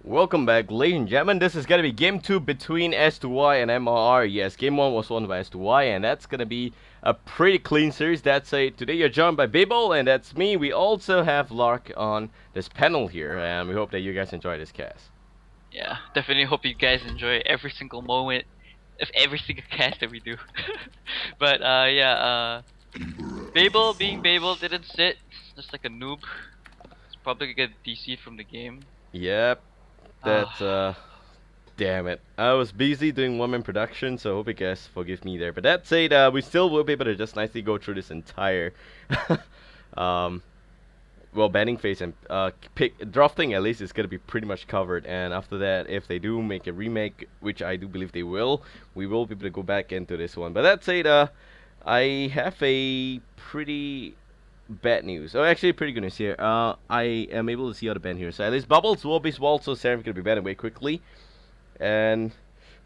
Welcome back, ladies and gentlemen. This is gonna be game 2 between s2y and MRR. Yes, game 1 was won by s2y, and that's gonna be a pretty clean series. That's it. Today you're joined by Babael, and that's me. We also have Lark on this panel here, and we hope that you guys enjoy this cast. Yeah, definitely hope you guys enjoy every single moment of every single cast that we do. But Babel being Babel didn't sit, just like a noob. It's probably gonna get DC'd from the game. Yep, that's Ah, damn it. I was busy doing one-man production, so I hope you guys forgive me there. But that said, we still will be able to just nicely go through this entire um, banning phase and pick drafting at least is gonna be pretty much covered. And after that, if they do make a remake, which I do believe they will, we will be able to go back into this one. But that said, I have a pretty bad news. Oh, actually, pretty good news here. I am able to see how to ban here. So at least Bubbles will be Wall, so Seraph gonna be banned away quickly. And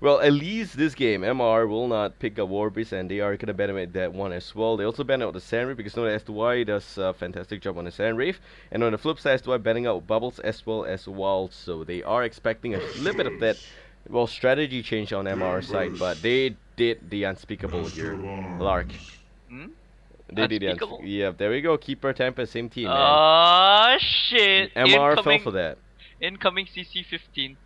well, at least this game, MR will not pick up Warbeast, and they are gonna ban that one as well. They also ban out the Sandreef because no s2y does a fantastic job on the Sandreef, and on the flip side, s2y banning out Bubbles as well as Wild. So they are expecting a little bit of that, well, strategy change on MR side, but they did the unspeakable here, Lark. hmm? They did the Unspeakable. yeah. There we go. Keeper Tempest, same team, man. Ah, shit! MR fell for that. Incoming CC15.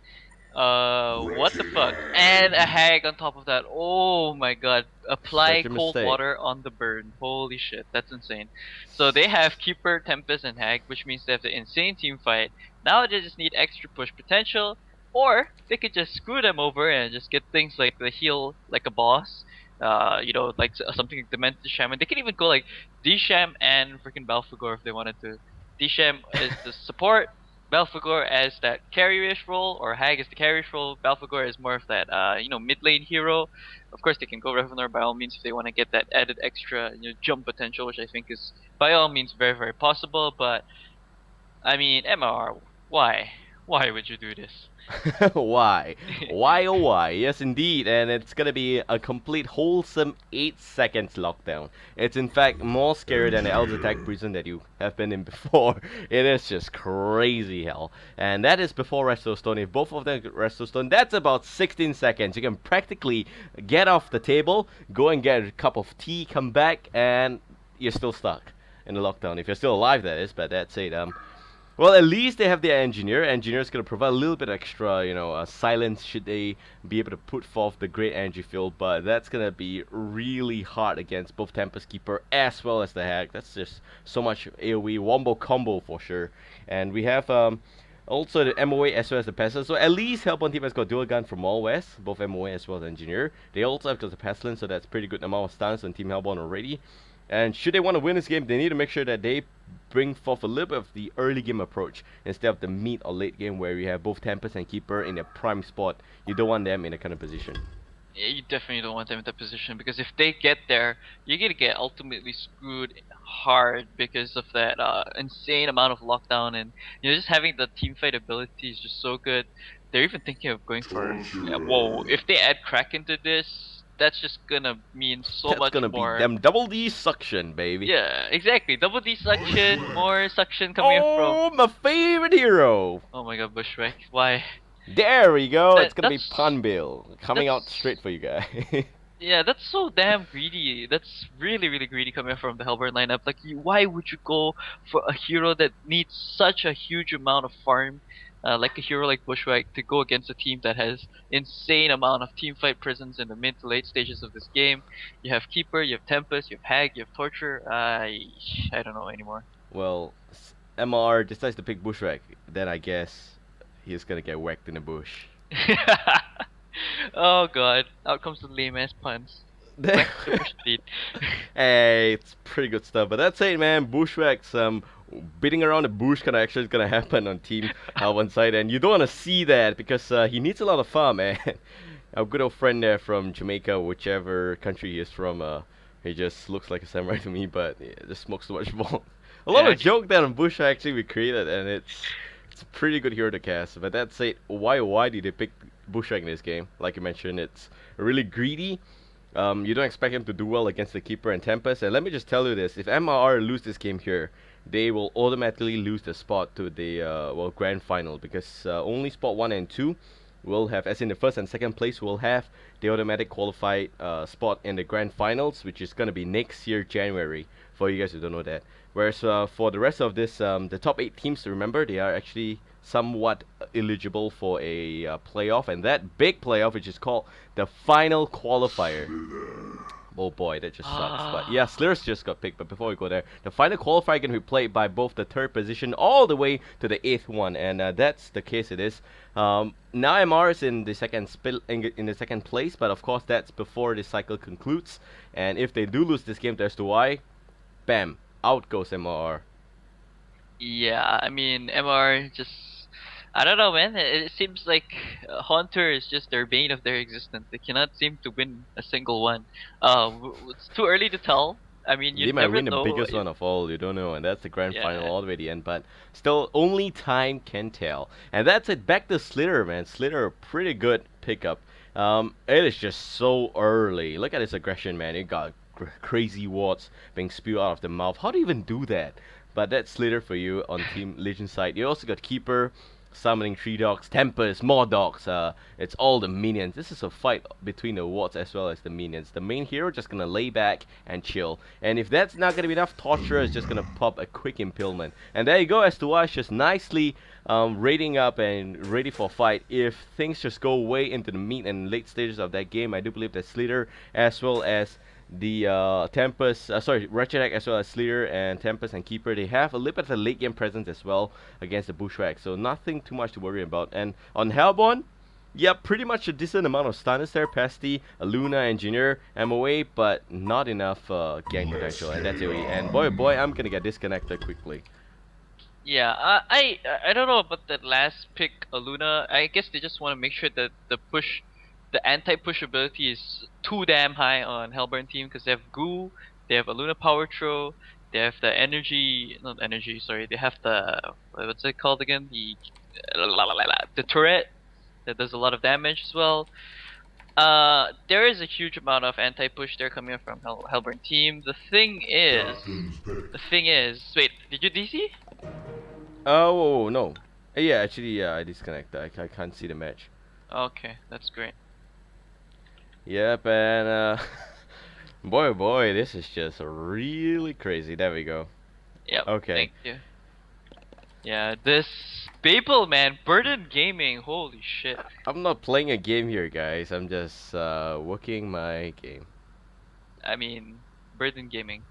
What the fuck? And a hag on top of that. Oh my god. Apply Such a cold mistake. water on the burn. Holy shit, that's insane. So they have Keeper, Tempest, and Hag, which means they have the insane team fight. Now they just need extra push potential, or they could just screw them over and just get things like the heal like a boss. Like something like Demented Shaman. They could even go like D-Sham and freaking Balfagor if they wanted to. D-Sham is the support, Belphegor as that carry-ish role, or Hag as the carry-ish role. Belphegor is more of that, mid lane hero. Of course, they can go Revenor by all means if they want to get that added extra, jump potential, which I think is by all means very, very possible. But I mean, MR, why? Why would you do this? Why? Why oh why? Yes indeed, and it's gonna be a complete wholesome 8 seconds lockdown. It's in fact more scary than the Elder Attack prison that you have been in before. It is just crazy hell. And that is before Resto Stone. If both of them get Resto Stone, that's about 16 seconds. You can practically get off the table, go and get a cup of tea, come back, and you're still stuck in the lockdown. If you're still alive, that is, but that's it. Well, at least they have their engineer. Engineer's gonna provide a little bit extra, silence should they be able to put forth the great energy field. But that's gonna be really hard against both Tempest Keeper as well as the Hag. That's just so much AOE wombo combo for sure. And we have also the MOA as well as the Pestilence. So at least Hellbound team has got dual gun from all west, both MOA as well as Engineer. They also have got the Pestilence, so that's pretty good amount of stuns on Team Hellbound already. And should they want to win this game, they need to make sure that they bring forth a little bit of the early game approach instead of the mid or late game where you have both Tempest and Keeper in their prime spot. You don't want them in that kind of position. Yeah, you definitely don't want them in that position because if they get there, you're gonna get ultimately screwed hard because of that insane amount of lockdown, and just having the team fight ability is just so good. They're even thinking of going for whoa. If they add crack into this, that's just gonna mean so That's much gonna be more. them double D suction, baby. Yeah, exactly. Double D suction, more suction coming up from. Oh, my favorite hero! Oh my god, Bushwhack. Why? There we go. That It's gonna be that's Punbill coming out that's straight for you guys. Yeah, that's so damn greedy. That's really, really greedy coming from the Hellburn lineup. Like, why would you go for a hero that needs such a huge amount of farm, like a hero like Bushwhack, to go against a team that has insane amount of team fight presence in the mid to late stages of this game? You have Keeper, you have Tempest, you have Hag, you have Torture. I don't know anymore. Well, MR decides to pick Bushwhack, then I guess he's gonna get whacked in the bush. Oh god, out comes the lame ass puns. Back to the bush lead. Hey, it's pretty good stuff. But that's it, man. Bushwhacks, beating around the bush kind of actually is gonna happen on Team one side, and you don't want to see that because he needs a lot of farm, man. Our good old friend there from Jamaica, whichever country he is from, he just looks like a samurai to me, but yeah, just smokes too much ball. A lot Yeah, of joke that on Bush actually we created, and it's a pretty good hero to cast. But that's it. Why did they pick Bushwhack in this game? Like you mentioned, it's really greedy. You don't expect him to do well against the Keeper and Tempest. And let me just tell you this, if MRR lose this game here, they will automatically lose the spot to the grand final, because only spot 1 and 2 will have, as in the first and second place, will have the automatic qualified spot in the grand finals, which is gonna be next year January. For you guys who don't know that. Whereas for the rest of this, the top 8 teams, remember, they are actually somewhat eligible for a playoff, and that big playoff, which is called the final qualifier. Oh boy, that just sucks. But yeah, Ah. Slurs just got picked. But before we go there, the final qualifier can be played by both the third position all the way to the eighth one, and that's the case it is. Now MR is in the in the second place, but of course that's before the cycle concludes. And if they do lose this game to s2y, bam, out goes MR. Yeah, I mean, MR just. I don't know, man. It seems like HoNTour is just their bane of their existence. They cannot seem to win a single one. It's too early to tell. I mean, They you'd might never win the know. biggest one of all, you don't know, and that's the grand final Yeah. all the way to the end. But still, only time can tell. And that's it. Back to Slither, man. Slither, a pretty good pickup. It is just so early. Look at his aggression, man. It got crazy wards being spewed out of the mouth. How do you even do that? But that's Slither for you on Team Legend side. You also got Keeper, summoning 3 dogs, Tempest, more dogs. It's all the minions. This is a fight between the wards as well as the minions. The main hero just gonna lay back and chill. And if that's not gonna be enough, Torturer is just gonna pop a quick impalement. And there you go, s2y just nicely raiding up and ready for fight. If things just go way into the meat and late stages of that game, I do believe that Slither as well as the Tempest, Ratchet as well as Slayer and Tempest and Keeper, they have a little bit of a late game presence as well against the Bushwhack, so nothing too much to worry about. And on Hellborn, yeah, pretty much a decent amount of stunners there, Pesty, Luna, Engineer, MOA, but not enough gang potential, and that's it. And boy, oh boy, I'm gonna get disconnected quickly. Yeah, I don't know about that last pick, Luna. I guess they just want to make sure that the anti-push ability is too damn high on Hellburn team, because they have Goo, they have a Luna Power Throw, they have the energy, not energy, sorry, they have the what's it called again? The turret that does a lot of damage as well. There is a huge amount of anti-push there coming up from Hellburn team. The thing is, wait, did you DC? Oh no, yeah, actually, yeah, I disconnected. I can't see the match. Okay, that's great. Yep, and boy, oh boy, this is just really crazy. There we go. Yep, Okay. thank you. Yeah, this Babel man, Burden Gaming, holy shit. I'm not playing a game here, guys. I'm just working my game. I mean, Burden Gaming.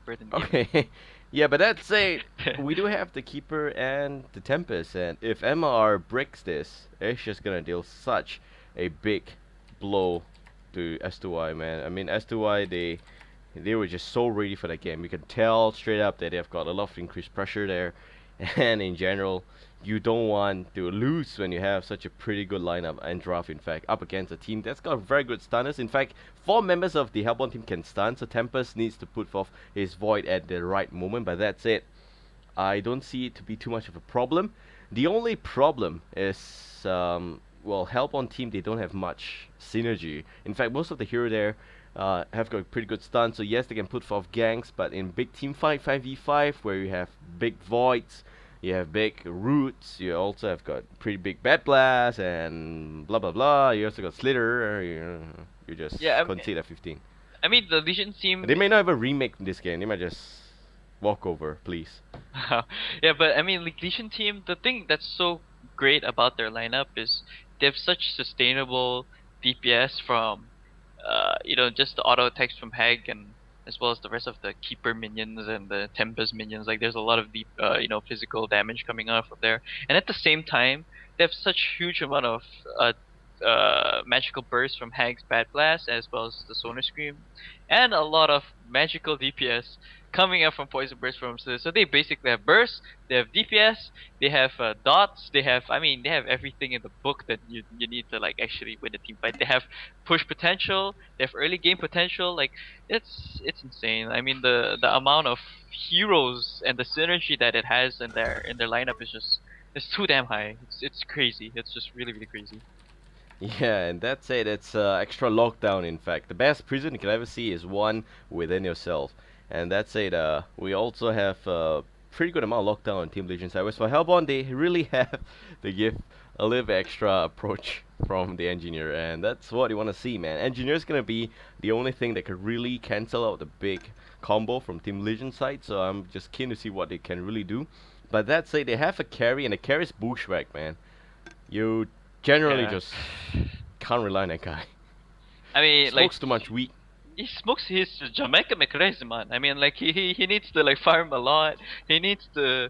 Burden Gaming. Okay. Yeah, but that said, we do have the Keeper and the Tempest, and if MR breaks this, it's just gonna deal such a big blow to s2y, man. I mean, s2y, they were just so ready for that game. You can tell straight up that they've got a lot of increased pressure there, and in general, you don't want to lose when you have such a pretty good lineup and draft, in fact, up against a team that's got very good stunners. In fact, 4 members of the Hellborn team can stun, so Tempest needs to put forth his Void at the right moment, but that's it. I don't see it to be too much of a problem. The only problem is, well, Hellborn team, they don't have much synergy. In fact, most of the hero there have got pretty good stun, so yes, they can put forth ganks, but in big team fight, 5v5, where you have big voids, you have big roots, you also have got pretty big bad blast, and blah blah blah, you also got Slither, you just Yeah, concede at 15. I mean the Legion team. They may not even remake this game, they might just walk over, please. Yeah, but I mean, like Legion team, the thing that's so great about their lineup is they have such sustainable DPS from, just the auto attacks from Hag, and as well as the rest of the Keeper minions and the Tempest minions. Like, there's a lot of deep, physical damage coming off of there, and at the same time, they have such huge amount of magical bursts from Hag's Bad Blast, as well as the Sonar Scream, and a lot of magical DPS coming up from Poison Burst from so they basically have burst, they have DPS, they have dots, they have everything in the book that you need to like actually win the team fight. They have push potential, they have early game potential. Like, it's insane. I mean, the amount of heroes and the synergy that it has in their lineup is just, it's too damn high. It's crazy. It's just really really crazy. Yeah, and that's it. It's extra lockdown, in fact. The best prison you can ever see is one within yourself. And that's it. We also have pretty good amount of lockdown on Team Legion side. Whereas for Hellbourne, they really have to give a little extra approach from the engineer, and that's what you want to see, man. Engineer's gonna be the only thing that could really cancel out the big combo from Team Legion side. So I'm just keen to see what they can really do. But that said, they have a carry, and the carry's bushwhack, man. You generally Yeah. just can't rely on that guy. I mean, like Smokes too much weed. he smokes his Jamaica McRae, man. I mean, like he needs to like farm a lot. He needs to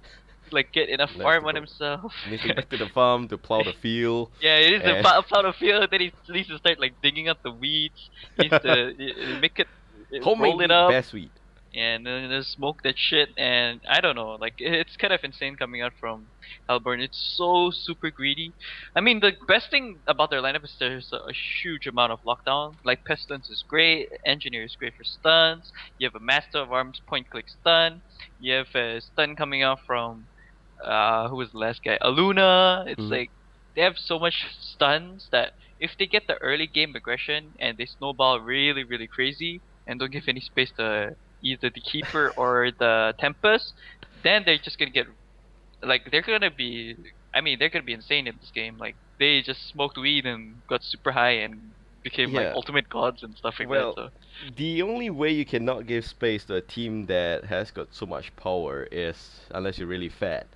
like get enough Needs to farm on go. himself. Needs to go back to the farm to plow the field. Yeah, he needs to And plow the field. Then he needs to start like digging up the weeds. He needs to make it, homemade roll it weed, up, best weed. and then just smoke that shit. And I don't know, like it's kind of insane coming out from Hellburn. It's so super greedy. I mean, the best thing about their lineup is there's a huge amount of lockdown. Like Pestilence is great, Engineer is great for stuns. You have a Master of Arms point click stun. You have a stun coming out from who was the last guy? Aluna. It's Mhm. like they have so much stuns that if they get the early game aggression and they snowball really really crazy and don't give any space to either the keeper or the Tempest, then they're just gonna get like they're gonna be. I mean, they're gonna be insane in this game. Like they just smoked weed and got super high and became like Yeah. ultimate gods and stuff like that. Well, So the only way you cannot give space to a team that has got so much power is unless you're really fat.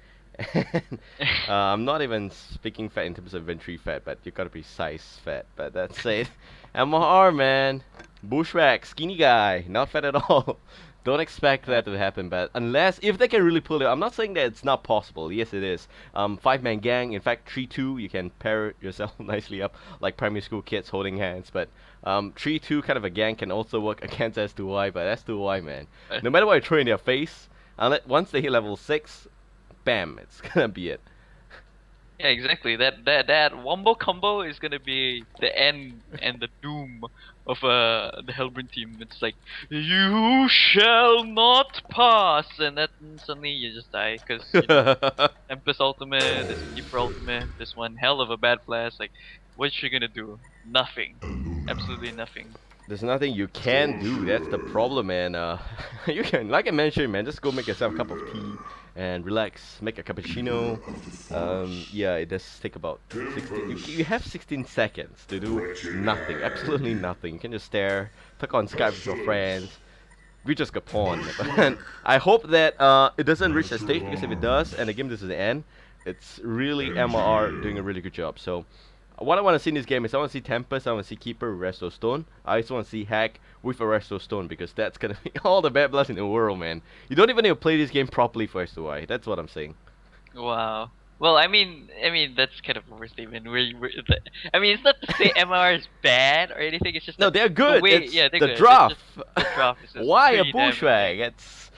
And, I'm not even speaking fat in terms of inventory fat, but you gotta be size fat. But that's it. MRR, man. Bushwhack, skinny guy, not fat at all. Don't expect that to happen, but unless, if they can really pull it, I'm not saying that it's not possible. Yes, it is. 5-man gang, in fact, 3-2, you can pair yourself nicely up like primary school kids holding hands. But 3-2 kind of a gang can also work against s2y, but s2y, man, no matter what you throw in their face, unless once they hit level 6, bam, it's gonna be it. yeah, exactly. That wombo combo is gonna be the end and the doom of the Hellbrand team. It's like you shall not pass, and then suddenly you just die because you know Tempest ultimate, this Keeper ultimate, this one hell of a bad blast. Like, what you gonna do? Nothing. Absolutely nothing. There's nothing you can do. That's the problem, man. You can, like I mentioned, man, just go make yourself a cup of tea and relax. Make a cappuccino. Yeah, it does take about 16. You have 16 seconds to do nothing, absolutely nothing. You can just stare, talk on Skype with your friends. We just got pawned. But I hope that it doesn't reach that stage, because if it does and the game doesn't end, it's really MRR doing a really good job. So what I want to see in this game is I want to see Tempest, I want to see Keeper with Resto Stone. I also want to see Hack with a Resto Stone, because that's gonna be all the bad bloods in the world, man. You don't even need to play this game properly for S2Y. That's what I'm saying. Wow. Well, I mean that's kind of overstatement. I mean, it's not to say MR is bad or anything. It's just No, that they're the good. way, It's yeah, they're the good. It's draft. just the draft is just Why a pretty damn bushwhack? annoying. It's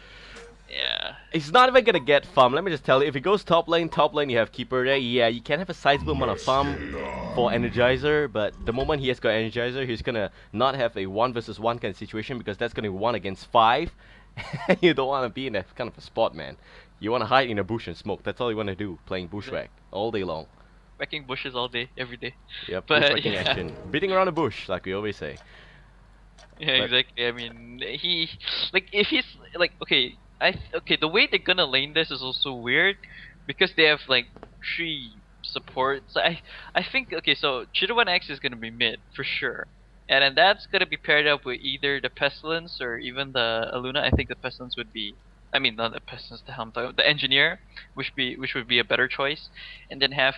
Yeah. It's not even gonna get farm. Let me just tell you, if it goes top lane you have Keeper there. Yeah, you can have a sizable amount of farm for Energizer, but the moment he has got Energizer, he's gonna not have a 1 versus 1 kind of situation, because that's gonna be 1 against 5. You don't want to be in that kind of a spot, man. You want to hide in a bush and smoke. That's all you want to do, playing bushwhack all day long. Wrecking bushes all day, every day. Yep, But bushwhacking yeah. action. Beating around the bush, like we always say. Yeah, But exactly. I mean, he like if he's like okay, the way they're gonna lane this is also weird because they have like 3 supports. I think okay, so Cheetah 1X is gonna be mid for sure, and then that's gonna be paired up with either the Pestilence or even the Aluna. I think the Pestilence would be. I mean, not the Pestilence, the helm, the Engineer, which would be a better choice, and then have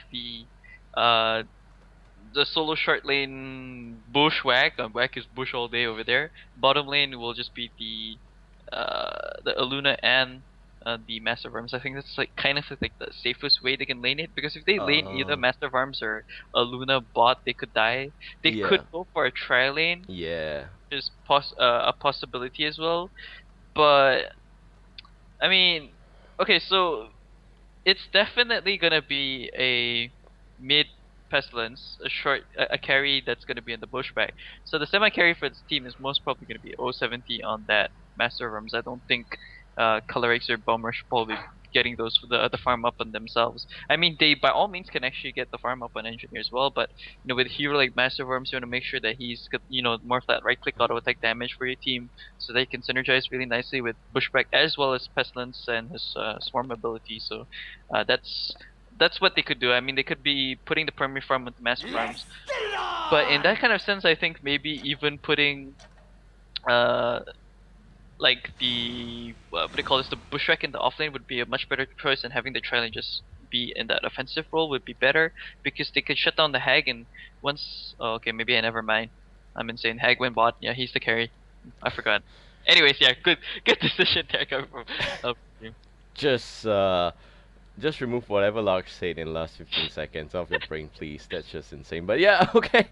uh the solo short lane bushwhack. Whack is bush all day over there. Bottom lane will just be the Aluna and the Master of Arms. I think that's like kind of like the safest way they can lane it, because if they lane either uh, Master of Arms or Aluna bot, they could die. They yeah, could go for a tri lane, yeah. which is a possibility as well. But I mean, okay, so it's definitely gonna be a mid pestilence, a carry that's gonna be in the bushback. So the semi carry for this team is most probably gonna be 070 on that Master of Arms. I don't think Color X or Bomber should probably getting those the farm up on themselves. I mean, they by all means can actually get the farm up on engineer as well, but with a hero like Master Worms, you want to make sure that he's got more of that right click auto attack damage for your team, so they can synergize really nicely with Bushback as well as Pestilence and his Swarm ability. So that's what they could do. I mean, they could be putting the primary farm with the master farms, but in that kind of sense, I think maybe even putting like the what do you call this, the Bushwhack in the offlane would be a much better choice, and having the Trilane just be in that offensive role would be better, because they could shut down the Hag, and once okay, maybe I never mind. I'm insane. Hag went bot. Yeah, he's the carry. I forgot. Anyways, yeah, good decision there coming from you. Just remove whatever Lark said in the last 15 seconds of your brain, please. That's just insane. But yeah, okay.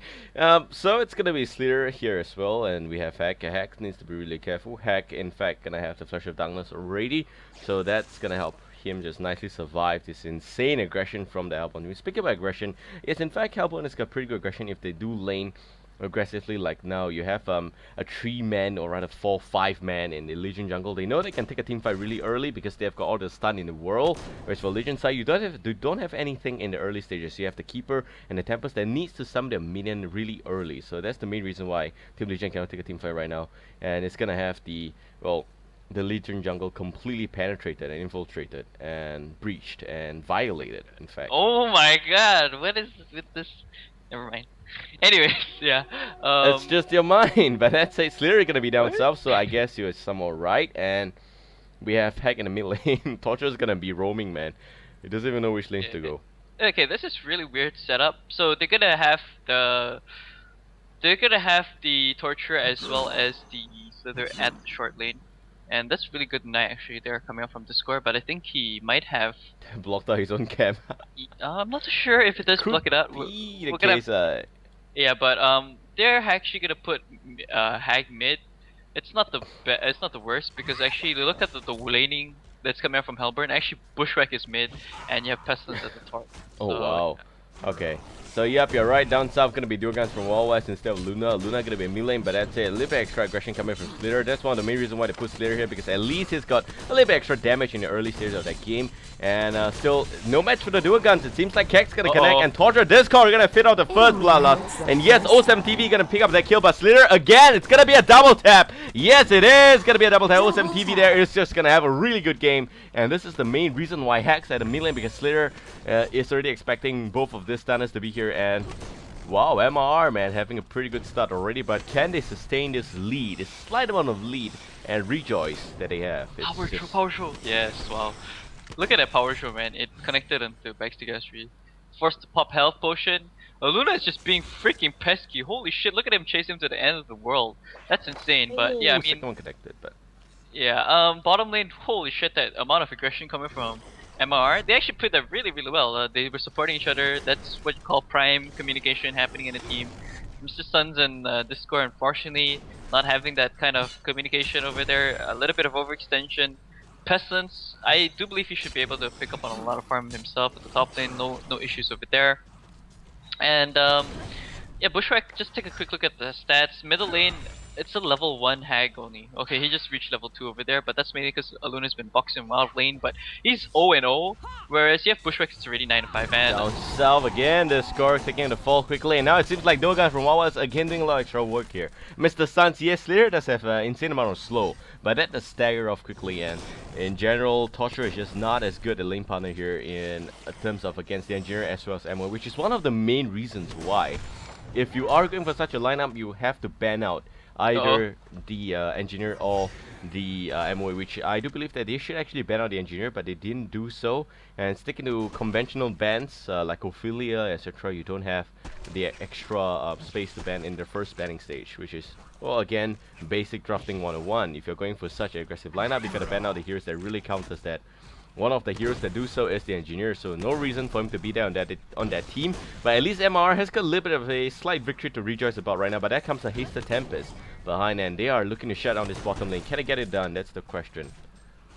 So it's gonna be Slayer here as well, and we have Hack. Hack needs to be really careful. Hack, in fact, gonna have the Flash of Darkness already, so that's gonna help him just nicely survive this insane aggression from the Hellborn. Speaking about aggression, yes, in fact, Hellborn has got pretty good aggression if they do lane aggressively. Like now you have a 3-man or rather 4-5-man in the Legion jungle. They know they can take a team fight really early because they've got all the stun in the world, whereas for Legion side you don't have anything in the early stages. You have the Keeper and the Tempest that needs to summon their minion really early, so that's the main reason why Team Legion cannot take a team fight right now, and it's gonna have the Legion jungle completely penetrated and infiltrated and breached and violated, in fact. Oh my god, what is with this? Never mind. Anyways, yeah. It's just your mind, but that's it. Slayer gonna be down south, so I guess you're somewhat right. And we have Hack in the mid lane. Torture's gonna be roaming, man. He doesn't even know which lanes to go. Okay, this is really weird setup. So they're gonna have the Torture as well as the Slither at the short lane. And that's really good night actually. They're coming up from Discord, but I think he might have blocked out his own camp. I'm not too sure if it does block it out. We're gonna yeah, but they're actually gonna put Hag mid. It's not the worst, because actually look at the laning that's coming out from Hellburn. Actually, Bushwhack is mid, and you have Pestilence at the top. Oh wow. Okay. So yep, you're right. Down south gonna be dual guns from Wall West instead of Luna. Luna gonna be a mid lane, but that's it. A little bit extra aggression coming from Slayer. That's one of the main reasons why they put Slayer here, because at least he's got a little bit extra damage in the early stages of that game. And still no match for the dual guns. It seems like Kek's gonna connect, and Torture Discord gonna fit out the first Bloodlust. And yes, 07TV gonna pick up that kill, but Slayer again, it's gonna be a double tap. Yes, it is gonna be a double tap. 07TV there is just gonna have a really good game, and this is the main reason why Hack's at the mid lane, because Slayer is already expecting both of these stunners to be here. And wow, MRR, man, having a pretty good start already, but can they sustain this lead, this slight amount of lead, and rejoice that they have? Power show. Yes, wow. Look at that power show, man. It connected into Backstick S3. Forced to pop health potion. Luna is just being freaking pesky. Holy shit, look at him chase him to the end of the world. That's insane, but yeah, I mean... Second one connected, but... Yeah, bottom lane, holy shit, that amount of aggression coming from MRR. They actually played that really, really well. They were supporting each other. That's what you call prime communication happening in a team. Mr. Suns and Discord, unfortunately, not having that kind of communication over there. A little bit of overextension. Pestilence, I do believe he should be able to pick up on a lot of farm himself at the top lane. No issues over there. And yeah, Bushwhack, just take a quick look at the stats. Middle lane, it's a level 1 Hag only. Okay, he just reached level 2 over there, but that's mainly because Aluna's been boxing wild lane, but he's 0-0, whereas you have Bushwhack, it's already 9-5. And down south again, the score taking the fall quickly, and now it seems like no guys from Wawa is again doing a lot of extra work here. Mr. Suns, yes, Slayer does have an insane amount of slow, but that does stagger off quickly, and in general, Torture is just not as good a lane partner here in terms of against the Engineer as well as Ammo, which is one of the main reasons why, if you are going for such a lineup, you have to ban out either the Engineer or the MOA, which I do believe that they should actually ban out the Engineer, but they didn't do so. And sticking to conventional bans like Ophelia, etc., you don't have the extra space to ban in the first banning stage, which is, well, again, basic drafting 101. If you're going for such an aggressive lineup, you gotta ban out the heroes that really counters that. One of the heroes that do so is the Engineer, so no reason for him to be there on that team. But at least MR has got a little bit of a slight victory to rejoice about right now. But that comes a Hasted Tempest behind, and they are looking to shut down this bottom lane. Can they get it done? That's the question.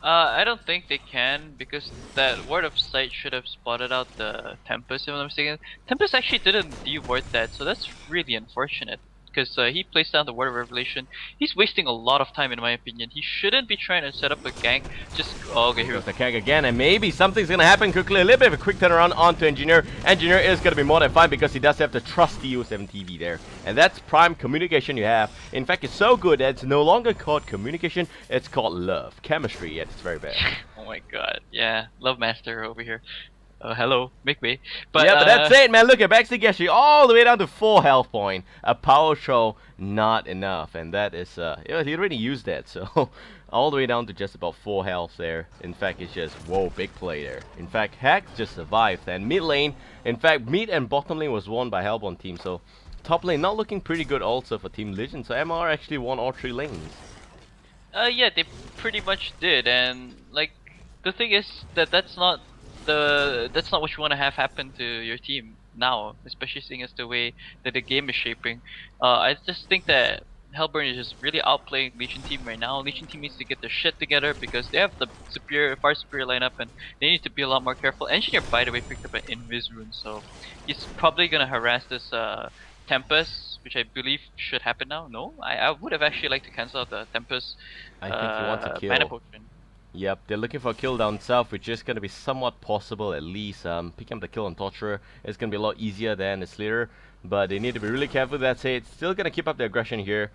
I don't think they can, because that Word of Sight should have spotted out the Tempest, if I'm not mistaken. Tempest actually didn't deward that, so that's really unfortunate. because he placed down the Word of Revelation. He's wasting a lot of time in my opinion. He shouldn't be trying to set up a gank. Just okay, here Goes the keg again, and maybe something's gonna happen quickly. A little bit of a quick turnaround onto Engineer. Engineer is gonna be more than fine because he does have the trusty O7TV there, and that's prime communication you have. In fact, it's so good that it's no longer called communication; it's called love, chemistry at its very best. Oh my god, yeah, Love Master over here. Hello, make way. But yeah, but that's it, man. Look at Backstick Yashi all the way down to 4 health point. A power show, not enough, and that is yeah, he already used that, so all the way down to just about 4 health there. In fact, it's just whoa, big play there. In fact, Hack just survived, and mid lane, in fact, mid and bottom lane was won by Hellborn team, so top lane not looking pretty good also for Team Legend. So MR actually won all 3 lanes. Yeah, they pretty much did, and like the thing is that that's not what you want to have happen to your team now, especially seeing as the way that the game is shaping. I just think that Hellburn is just really outplaying Legion team right now. Legion team needs to get their shit together because they have the far superior lineup, and they need to be a lot more careful. Engineer, by the way, picked up an Invis rune, so he's probably gonna harass this Tempest, which I believe should happen now. No, I would have actually liked to cancel out the Tempest. I think he wants a kill. Mana potion. Yep, they're looking for a kill down south, which is going to be somewhat possible at least. Picking up the kill on Torturer is going to be a lot easier than the Slayer, but they need to be really careful. That's it. Still going to keep up the aggression here.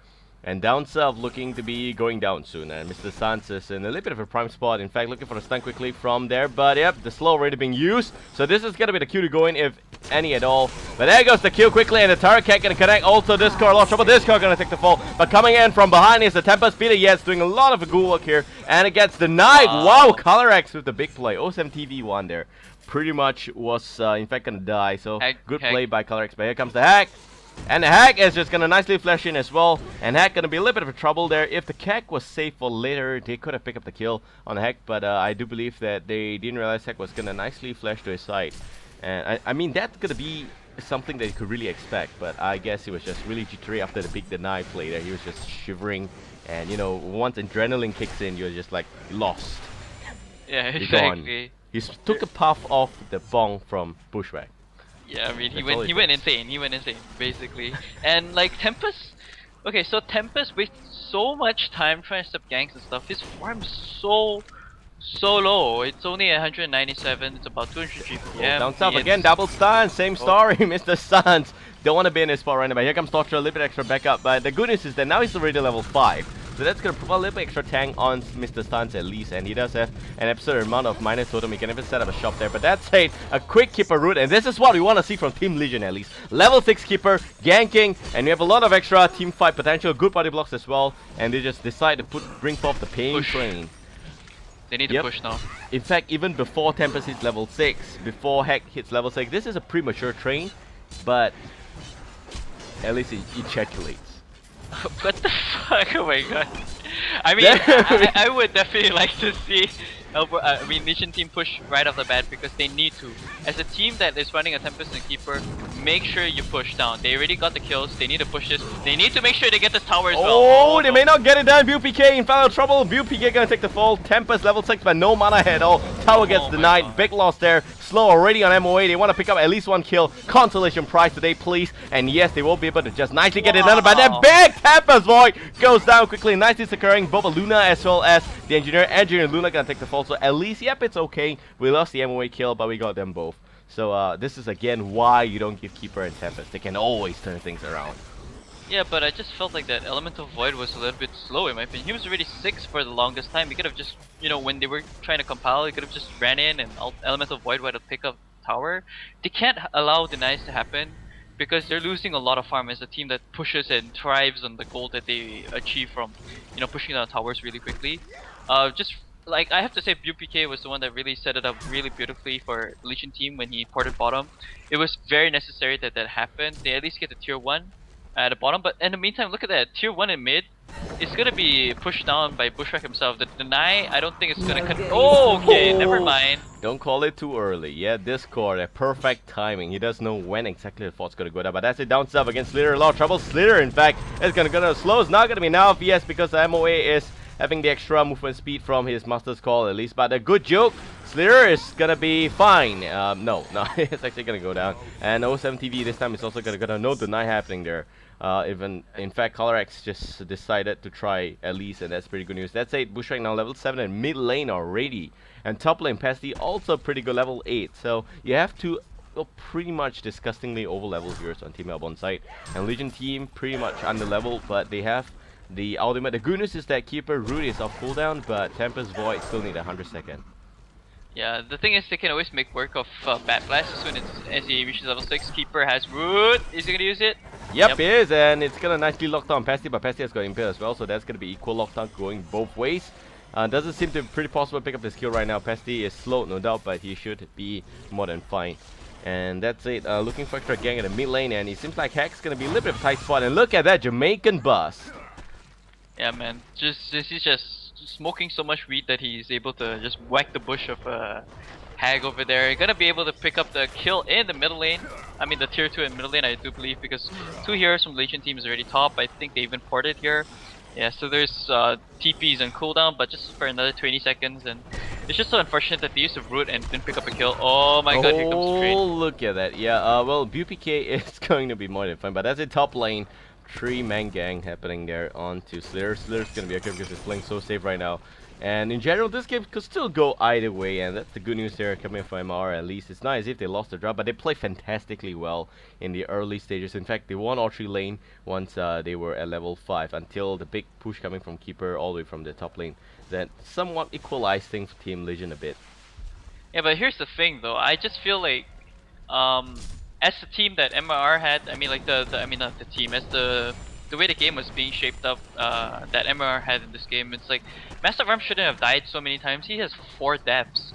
And down south looking to be going down soon, and Mr. Sans is in a little bit of a prime spot. In fact, looking for the stun quickly from there, but yep, the slow already being used. So this is going to be the Q to go in, if any at all. But there goes the kill quickly, and the turret can't going to connect. Also, Discord, a lot of trouble. Discord going to take the fall, but coming in from behind is the Tempest Peter. Yes, doing a lot of good work here, and it gets denied. Wow, Colorex with the big play. 07TV1 there. Pretty much was, in fact, going to die. So good play by Colorex, but here comes the hack. And the Hack is just gonna nicely flash in as well, and Hack gonna be a little bit of a trouble there. If the Keg was safe for later, they could have picked up the kill on the Hack, but I do believe that they didn't realize Hack was gonna nicely flash to his side. And I mean, that's gonna be something that you could really expect, but I guess he was just really jittery after the big deny play there. He was just shivering, and you know, once adrenaline kicks in, you're just like lost. Yeah, exactly. He took a puff off the bong from Bushwhack. Yeah, I mean, he went insane. He went insane, basically. And like Tempest, okay, so Tempest wastes so much time trying to step ganks and stuff. His farm's so low. It's only 197. It's about 200 GPM. Down south again, double stun. Same story, Mr. Sans. Don't want to be in his spot right now, but here comes Torture, a little bit extra backup. But the good news is that now he's already level 5. So that's going to provide a little bit extra tank on Mr. Sans at least. And he does have an absurd amount of minus totem. He can even set up a shop there. But that's a quick keeper route. And this is what we want to see from Team Legion at least. Level 6 keeper, ganking. And we have a lot of extra team fight potential. Good body blocks as well. And they just decide to bring forth the pain train. They need to push now. In fact, even before Tempest hits level 6, before Hack hits level 6, this is a premature train. But at least it ejaculates. What the fuck? Oh my god. I mean, I would definitely like to see Legion team push right off the bat because they need to. As a team that is running a Tempest and Keeper, make sure you push down. They already got the kills. They need to push this. They need to make sure they get this tower as well. Oh, they may not get it done. View PK in final trouble. View PK gonna take the fall. Tempest level 6, but no mana at all. Tower gets denied. Big loss there. Slow already on MOA. They want to pick up at least 1 kill. Consolation prize today, please. And yes, they will be able to just nicely get it done. But that big Tempest Void goes down quickly. Nicely securing Boba Luna as well as the Engineer. Engineer and Luna gonna take the fall. So at least, yep, it's okay. We lost the MOA kill, but we got them both. So this is again why you don't give Keeper and Tempest. They can always turn things around. Yeah, but I just felt like that Elemental Void was a little bit slow in my opinion. He was already 6 for the longest time. He could have just, you know, when they were trying to compile, he could have just ran in and Elemental Void would have picked up tower. They can't allow denies to happen because they're losing a lot of farm as a team that pushes and thrives on the gold that they achieve from, you know, pushing down towers really quickly. Just like I have to say, BuPK was the one that really set it up really beautifully for Legion team when he ported bottom. It was very necessary that that happened. They at least get the tier 1 at the bottom, but in the meantime, look at that, tier 1 in mid is gonna be pushed down by Bushwhack himself. The deny, I don't think it's gonna oh, okay, never mind. Don't call it too early. Yeah, Discord, a perfect timing. He does know when exactly the thought's gonna go down, but that's it. Down south against Slither, a lot of trouble. Slither, in fact, is gonna go down slow. It's not gonna be now, yes, because the MOA is having the extra movement speed from his Master's Call at least, but a good joke. Slayer is gonna be fine. No, it's actually gonna go down. And 07TV this time is also gonna no deny happening there. Even in fact, ColorX just decided to try at least, and that's pretty good news. That's 8. Bushwhack now level 7 and mid lane already. And top lane Pesty also pretty good, level 8. So you have to pretty much disgustingly over level heroes on Team Albon side. And Legion team pretty much under level, but they have the ultimate. The good news is that Keeper Root is off cooldown, but Tempest Void still need 100 seconds. Yeah, the thing is they can always make work of Bat Blast as soon as he reaches level 6. Keeper has Root. Is he gonna use it? Yep, it is, and it's gonna nicely lock down Pesty, but Pesty has got Impale as well, so that's gonna be equal lockdown going both ways. Doesn't seem to be pretty possible to pick up this kill right now. Pesty is slowed, no doubt, but he should be more than fine. And that's it. Looking for extra gang in the mid lane, and it seems like Hack's gonna be a little bit of a tight spot. And look at that Jamaican bust. Yeah, man. He's just smoking so much weed that he's able to just whack the bush of Hag over there. Gonna be able to pick up the kill in the middle lane. I mean the tier 2 and middle lane, I do believe, because 2 heroes from Legion team is already top. I think they even ported here. Yeah, so there's TPs and cooldown, but just for another 20 seconds, and it's just so unfortunate that they used to root and didn't pick up a kill. Oh my god, here comes Trade. Oh, look at that. Yeah, well, BPK is going to be more than fun, but that's a top lane. 3-man gang happening there on to Slayer. Slayer's gonna be okay because he's playing so safe right now. And in general, this game could still go either way, and that's the good news there coming from MR at least. It's not as if they lost the draw, but they played fantastically well in the early stages. In fact, they won all 3 lane once they were at level 5 until the big push coming from Keeper all the way from the top lane. That somewhat equalized things for Team Legion a bit. Yeah, but here's the thing though. I just feel like as the team that MRR had, I mean like I mean not the team, as the way the game was being shaped up that MRR had in this game, it's like Master of Arms shouldn't have died so many times. He has 4 deaths.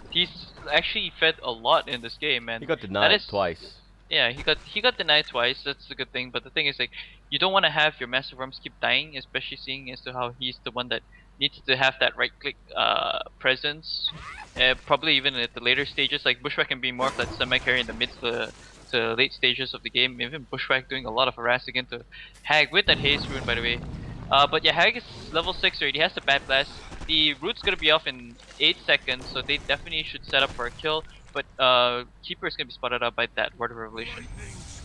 He's actually fed a lot in this game, and he got denied twice. Yeah, he got denied twice. That's a good thing. But the thing is, like, you don't want to have your Master of Arms keep dying, especially seeing as to how he's the one that needs to have that right click presence. Probably even at the later stages, like Bushwhack can be more of that semi carry in the mid to late stages of the game. Even Bushwhack doing a lot of harassing into Hag with that haste rune, by the way. But yeah, Hag is level 6 already. He has the Bat Blast. The root's gonna be off in 8 seconds, so they definitely should set up for a kill. But Keeper is gonna be spotted out by that Word of Revelation.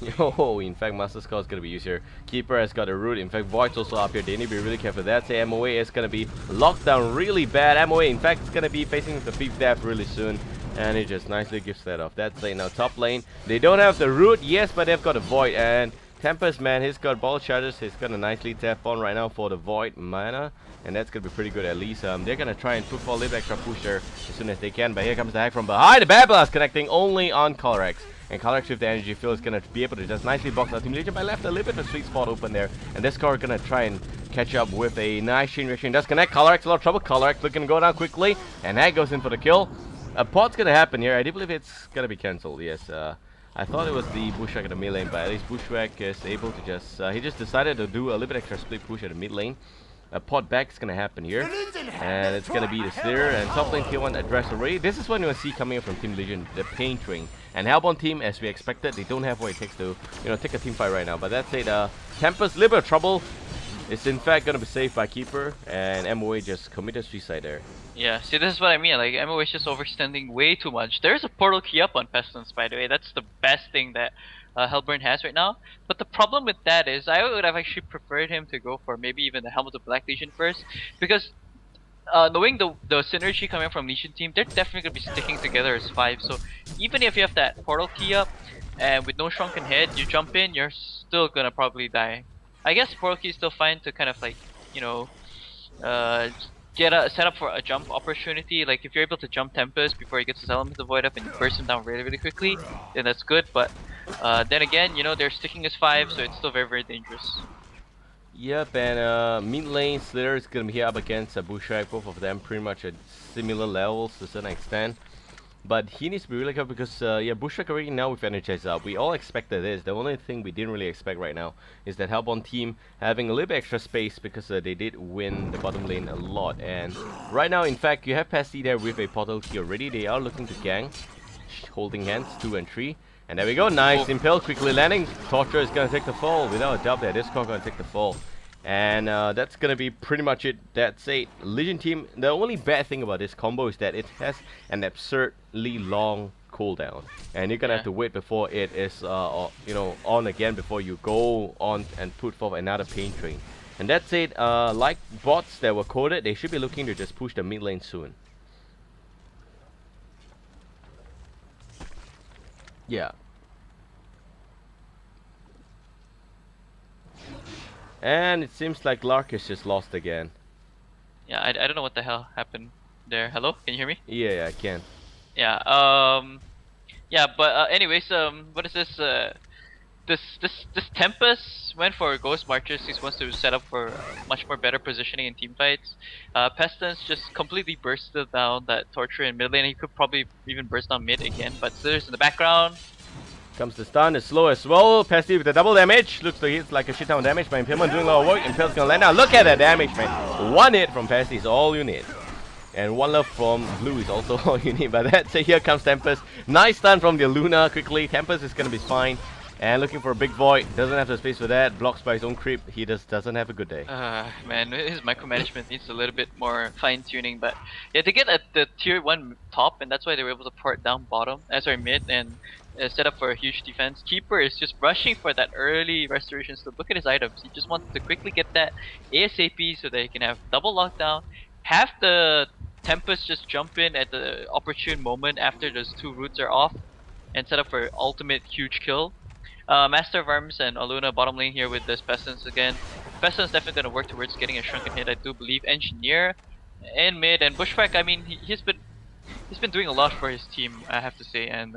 Yo, in fact, Master Skull is gonna be used here. Keeper has got a root. In fact, Void's also up here. They need to be really careful. That's a MOA is gonna be locked down really bad. MOA, in fact, is gonna be facing the 5th death really soon. And it just nicely gives that off. That's a now top lane. They don't have the root, yes, but they've got a Void. And Tempest, man, he's got ball charges. He's got a nicely tap on right now for the Void mana. And that's gonna be pretty good at least. They're gonna try and put for a little extra push there as soon as they can. But here comes the hack from behind. The Bad Blast connecting only on ColorX. And ColorX with the energy field is gonna be able to just nicely box out Team Legion, but left a little bit of a sweet spot open there. And this car gonna try and catch up with a nice chain reaction. Does connect. ColorX a lot of trouble. ColorX looking to go down quickly, and that goes in for the kill. A pot's gonna happen here. I do believe it's gonna be cancelled. Yes. I thought it was the Bushwhack at the mid lane, but at least Bushwhack is able to just he just decided to do a little bit extra split push at the mid lane. A pot back is gonna happen here, and it's gonna be the Slayer and top lane tier 1 address already. This is what you will see coming from Team Legion, the pain train. And Hellbourne team, as we expected, they don't have what it takes to take a team fight right now. But that's it. Tempest, little bit of trouble. It's in fact gonna be saved by Keeper, and MOA just committed suicide there. Yeah, see, this is what I mean. Like, MOA is just overextending way too much. There's a portal key up on Pestilence, by the way. That's the best thing that Hellburn has right now. But the problem with that is, I would have actually preferred him to go for maybe even the Helmet of Black Legion first, because knowing the synergy coming from Legion team, they're definitely gonna be sticking together as 5. So even if you have that portal key up, and with no shrunken head, you jump in, you're still gonna probably die. I guess portal key is still fine to kind of like, get a set up for a jump opportunity. Like if you're able to jump Tempest before he gets his Element of Void up and you burst him down really, really quickly, then that's good. But then again, they're sticking as 5, so it's still very, very dangerous. Yep, and mid lane Slayer is gonna be here up against Bushwhack. Both of them pretty much at similar levels to a certain extent. But he needs to be really careful because Bushwhack already now with Energize up. We all expected this. The only thing we didn't really expect right now is that Hellbourne team having a little bit extra space because they did win the bottom lane a lot. And right now, in fact, you have Pesty there with a portal key already. They are looking to gang, holding hands 2 and 3. And there we go, nice Impale quickly landing. Torture is gonna take the fall without a doubt. There, this car gonna take the fall. And that's gonna be pretty much it. That's it. Legion team. The only bad thing about this combo is that it has an absurdly long cooldown, and you're gonna have Yeah. to wait before it is, on again before you go on and put forth another pain train. And that's it. Like bots that were coded, they should be looking to just push the mid lane soon. Yeah. And it seems like Larcms just lost again. Yeah, I don't know what the hell happened there. Hello, can you hear me? Yeah, I can. Yeah. Yeah, but anyways, what is this? This Tempest went for Ghost Marchers. He wants to set up for much more better positioning in team fights. Pestilence just completely bursted down that Torture in mid lane. He could probably even burst down mid again, but Slither's in the background. Comes the stun, it's slow as well. Pesty with the double damage. Looks like it's like a shit ton of damage, but Impalement doing a lot of work. Impale's gonna land down. Look at that damage, man. One hit from Pesty is all you need. And one love from Blue is also all you need. But that's it. Here comes Tempest. Nice stun from the Luna quickly. Tempest is gonna be fine. And looking for a big void. Doesn't have the space for that. Blocks by his own creep. He just doesn't have a good day. Man, his micromanagement needs a little bit more fine tuning. But yeah, they get at the tier 1 top, and that's why they were able to port down bottom, sorry, mid, and set up for a huge defense. Keeper is just rushing for that early restoration. So look at his items. He just wants to quickly get that ASAP so that he can have double lockdown. Have the Tempest just jump in at the opportune moment after those 2 roots are off, and set up for ultimate huge kill. Master of Arms and Aluna bottom lane here with this Pestilence again. Pestilence definitely gonna work towards getting a shrunken hit, I do believe. Engineer in mid, and Bushwhack. I mean, he's been doing a lot for his team, I have to say, and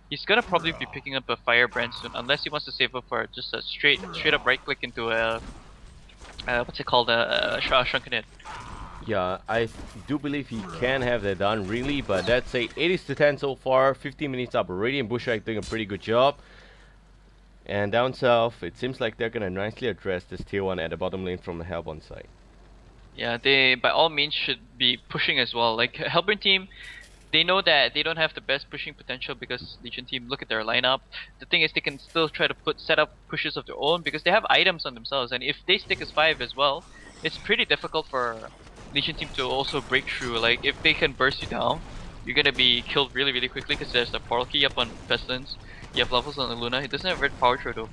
he's gonna probably be picking up a Firebrand soon, unless he wants to save up for just a straight up right click into a what's it called, a shrunken hit. Yeah, I do believe he can have that done, really, but that's a 80-10 so far. 15 minutes up already, and Bushwhack doing a pretty good job. And down south, it seems like they're gonna nicely address this tier 1 at the bottom lane from the Hellborn side. Yeah, they by all means should be pushing as well. Like Hellborn team, they know that they don't have the best pushing potential because Legion team, look at their lineup. The thing is, they can still try to set up pushes of their own because they have items on themselves, and if they stick as 5 as well, it's pretty difficult for Legion team to also break through. Like if they can burst you down, you're gonna be killed really quickly because there's the portal key up on Pestilence. You have levels on the Luna. He doesn't have red power throw though,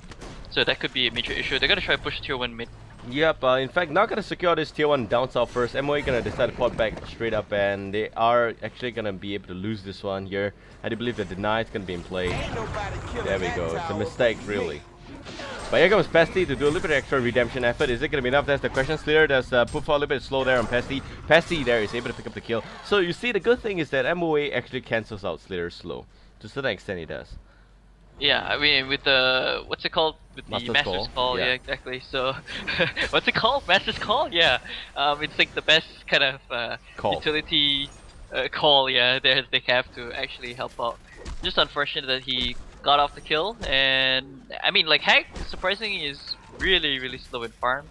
so that could be a major issue. They're gonna try to push tier 1 mid. Yep, in fact, not gonna secure this tier 1 down south first. MOA gonna decide to port back straight up, and they are actually gonna be able to lose this one here. I do believe the deny is gonna be in play. There we go. It's a mistake, really. But here comes Pesty to do a little bit of extra redemption effort. Is it gonna be enough? That's the question. Slither does put for a little bit slow there on Pesty. Pesty there is able to pick up the kill. So you see, the good thing is that MOA actually cancels out Slither's slow. To a certain extent, he does. Yeah, I mean with the what's it called, with the Master's Call, yeah, exactly. So what's it called? Master's Call? Yeah. It's like the best kind of utility call, yeah, they have to actually help out. Just unfortunate that he got off the kill, and I mean like Hag surprisingly is really slow in farm.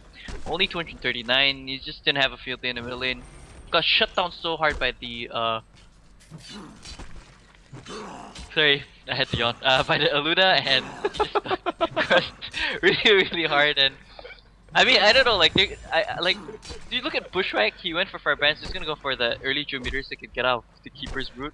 Only 239. He just didn't have a field day in the middle lane. Got shut down so hard by the sorry, I had to yawn. By the Aluna, and he just got crushed really hard. And I mean, I don't know, like, do you look at Bushwhack? He went for Firebrands. He's gonna go for the early Geometers that could get out of the Keeper's route.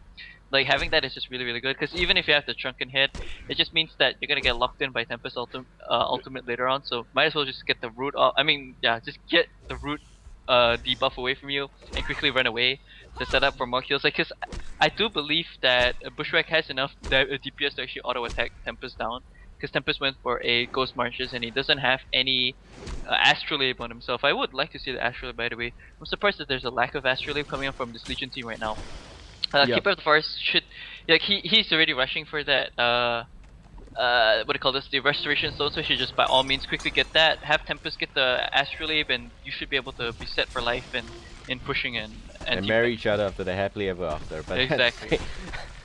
Like, having that is just really good, because even if you have the Shrunken hit, it just means that you're gonna get locked in by Tempest ultimate later on. So might as well just get the root off. I mean, yeah, just get the root debuff away from you and quickly run away to set up for more kills. Like, cause I do believe that Bushwhack has enough DPS to actually auto attack Tempest down. Because Tempest went for a Ghost Marches and he doesn't have any Astrolabe on himself. I would like to see the Astrolabe, by the way. I'm surprised that there's a lack of Astrolabe coming up from this Legion team right now. Keeper of the Forest should, like, he's already rushing for that what do you call this, the Restoration Stone, so he should just by all means quickly get that, have Tempest get the Astrolabe, and you should be able to be set for life in pushing and marry each other after the happily ever after. But exactly.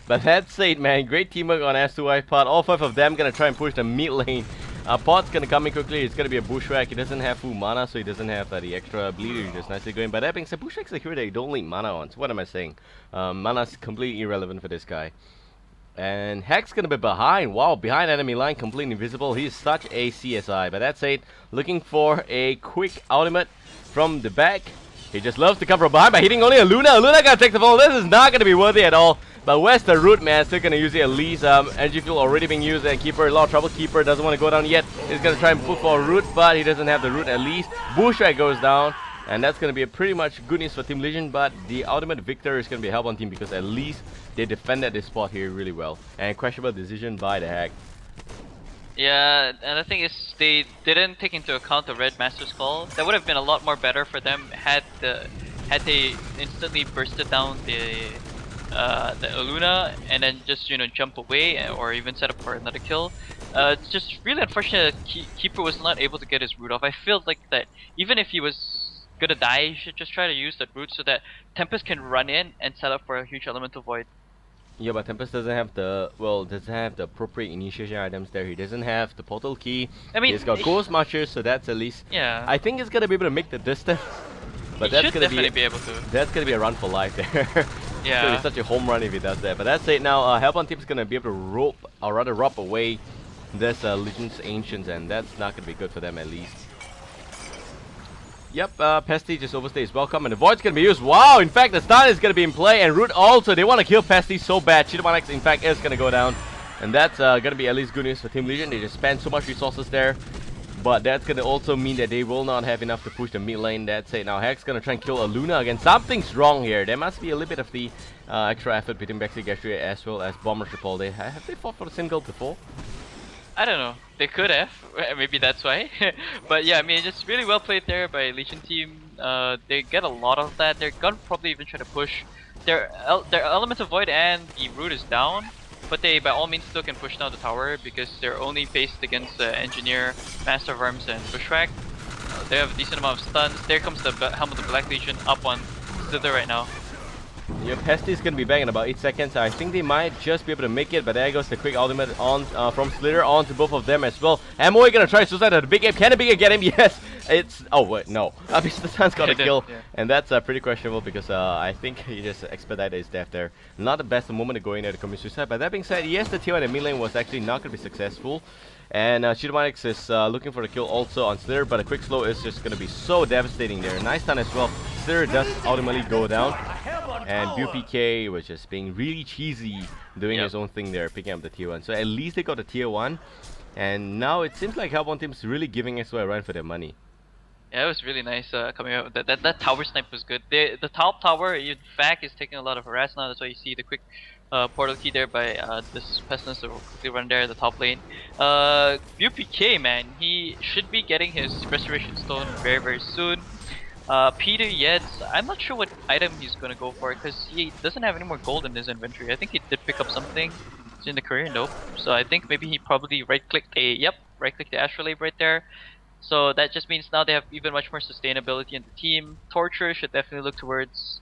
But that's it, man. Great teamwork on s2y part. All 5 of them gonna try and push the mid lane. Pot's gonna come in quickly. It's gonna be a Bushwhack. He doesn't have full mana, so he doesn't have the extra bleeder. He's just nicely going. But that being said, Bushwhack's a hero that you don't need mana on. So what am I saying? Mana's completely irrelevant for this guy. And Heck's gonna be behind. Wow, behind enemy line, completely invisible. He's such a CSI. But that's it. Looking for a quick ultimate from the back. He just loves to come from behind by hitting only a Luna. Luna gonna take the fall. This is not gonna be worthy at all. But where's the root, man? Still gonna use it at least. Energy fuel already being used, and Keeper, a lot of trouble. Keeper doesn't want to go down yet. He's gonna try and push for a root, but he doesn't have the root at least. Bushwhack goes down. And that's going to be a pretty much good news for Team Legion, but the ultimate victor is going to be a help on team because at least they defended this spot here really well. And questionable decision by the Hack. Yeah, and the thing is, they didn't take into account the Red Master's Call. That would have been a lot more better for them had they instantly bursted down the Luna and then just jump away or even set up for another kill. It's just really unfortunate that Keeper was not able to get his root off. I feel like that even if he was gonna die, you should just try to use that root so that Tempest can run in and set up for a huge elemental void. Yeah, but Tempest doesn't have the appropriate initiation items there. He doesn't have the portal key. I mean, he's got Ghost Marchers, so that's at least. Yeah. I think he's gonna be able to make the distance. But he should definitely be able to. That's gonna be a run for life there. Yeah. So it's such a home run if he does that. But that's it now. Help on team's gonna be able to rope, or rather rob away this Legion's Ancients, and that's not gonna be good for them at least. Yep, Pesty just overstays welcome, and the Void's gonna be used. Wow, in fact, the stun is gonna be in play, and Root also. They want to kill Pesty so bad. Cheetah in fact, is gonna go down, and that's gonna be at least good news for Team Legion. They just spend so much resources there, but that's gonna also mean that they will not have enough to push the mid lane. That's it. Now Heck's gonna try and kill a Luna again. Something's wrong here. There must be a little bit of the extra effort between Bexy Gastria as well as Bomber Tripole. Have they fought for the single before? I don't know. They could have. Maybe that's why. But yeah, I mean, just really well played there by Legion team. They get a lot of that. They're gonna probably even try to push. Their Elemental Void and the Root is down, but they by all means still can push down the tower because they're only faced against Engineer, Master of Arms, and Bushwhack. They have a decent amount of stuns. There comes the Helm of the Black Legion up on Slither right now. Yeah, Pesty's gonna be back in about 8 seconds. I think they might just be able to make it, but there goes the quick ultimate on from Slither on to both of them as well. Amoy gonna try suicide at the Big Ape. Can the Big Ape get him? Yes! It's... Oh, wait, no. Mr. Sun's got a kill, yeah. and that's pretty questionable because I think he just expedited his death there. Not the best moment to go in there to commit suicide. But that being said, yes, the tier in the mid lane was actually not gonna be successful. And Cheetah is looking for the kill also on Slither, but a quick slow is just gonna be so devastating there. Nice stun as well. Slither does ultimately go down. And BPK was just being really cheesy, doing his own thing there, picking up the tier 1. So at least they got the tier 1. And now it seems like Hellbourne team's really giving S2y a run for their money. Yeah, it was really nice coming out. That tower snipe was good. The top tower, in fact, is taking a lot of harass now. That's why you see the quick portal key there by this Pestilence to quickly run there in the top lane. BPK, man, he should be getting his Restoration Stone very, very soon. Peter Yeds, I'm not sure what item he's gonna go for because he doesn't have any more gold in his inventory. I think he did pick up something. It's in the career, nope. So I think maybe he probably right-clicked the Astral Abe right there. So that just means now they have even much more sustainability in the team. Torture should definitely look towards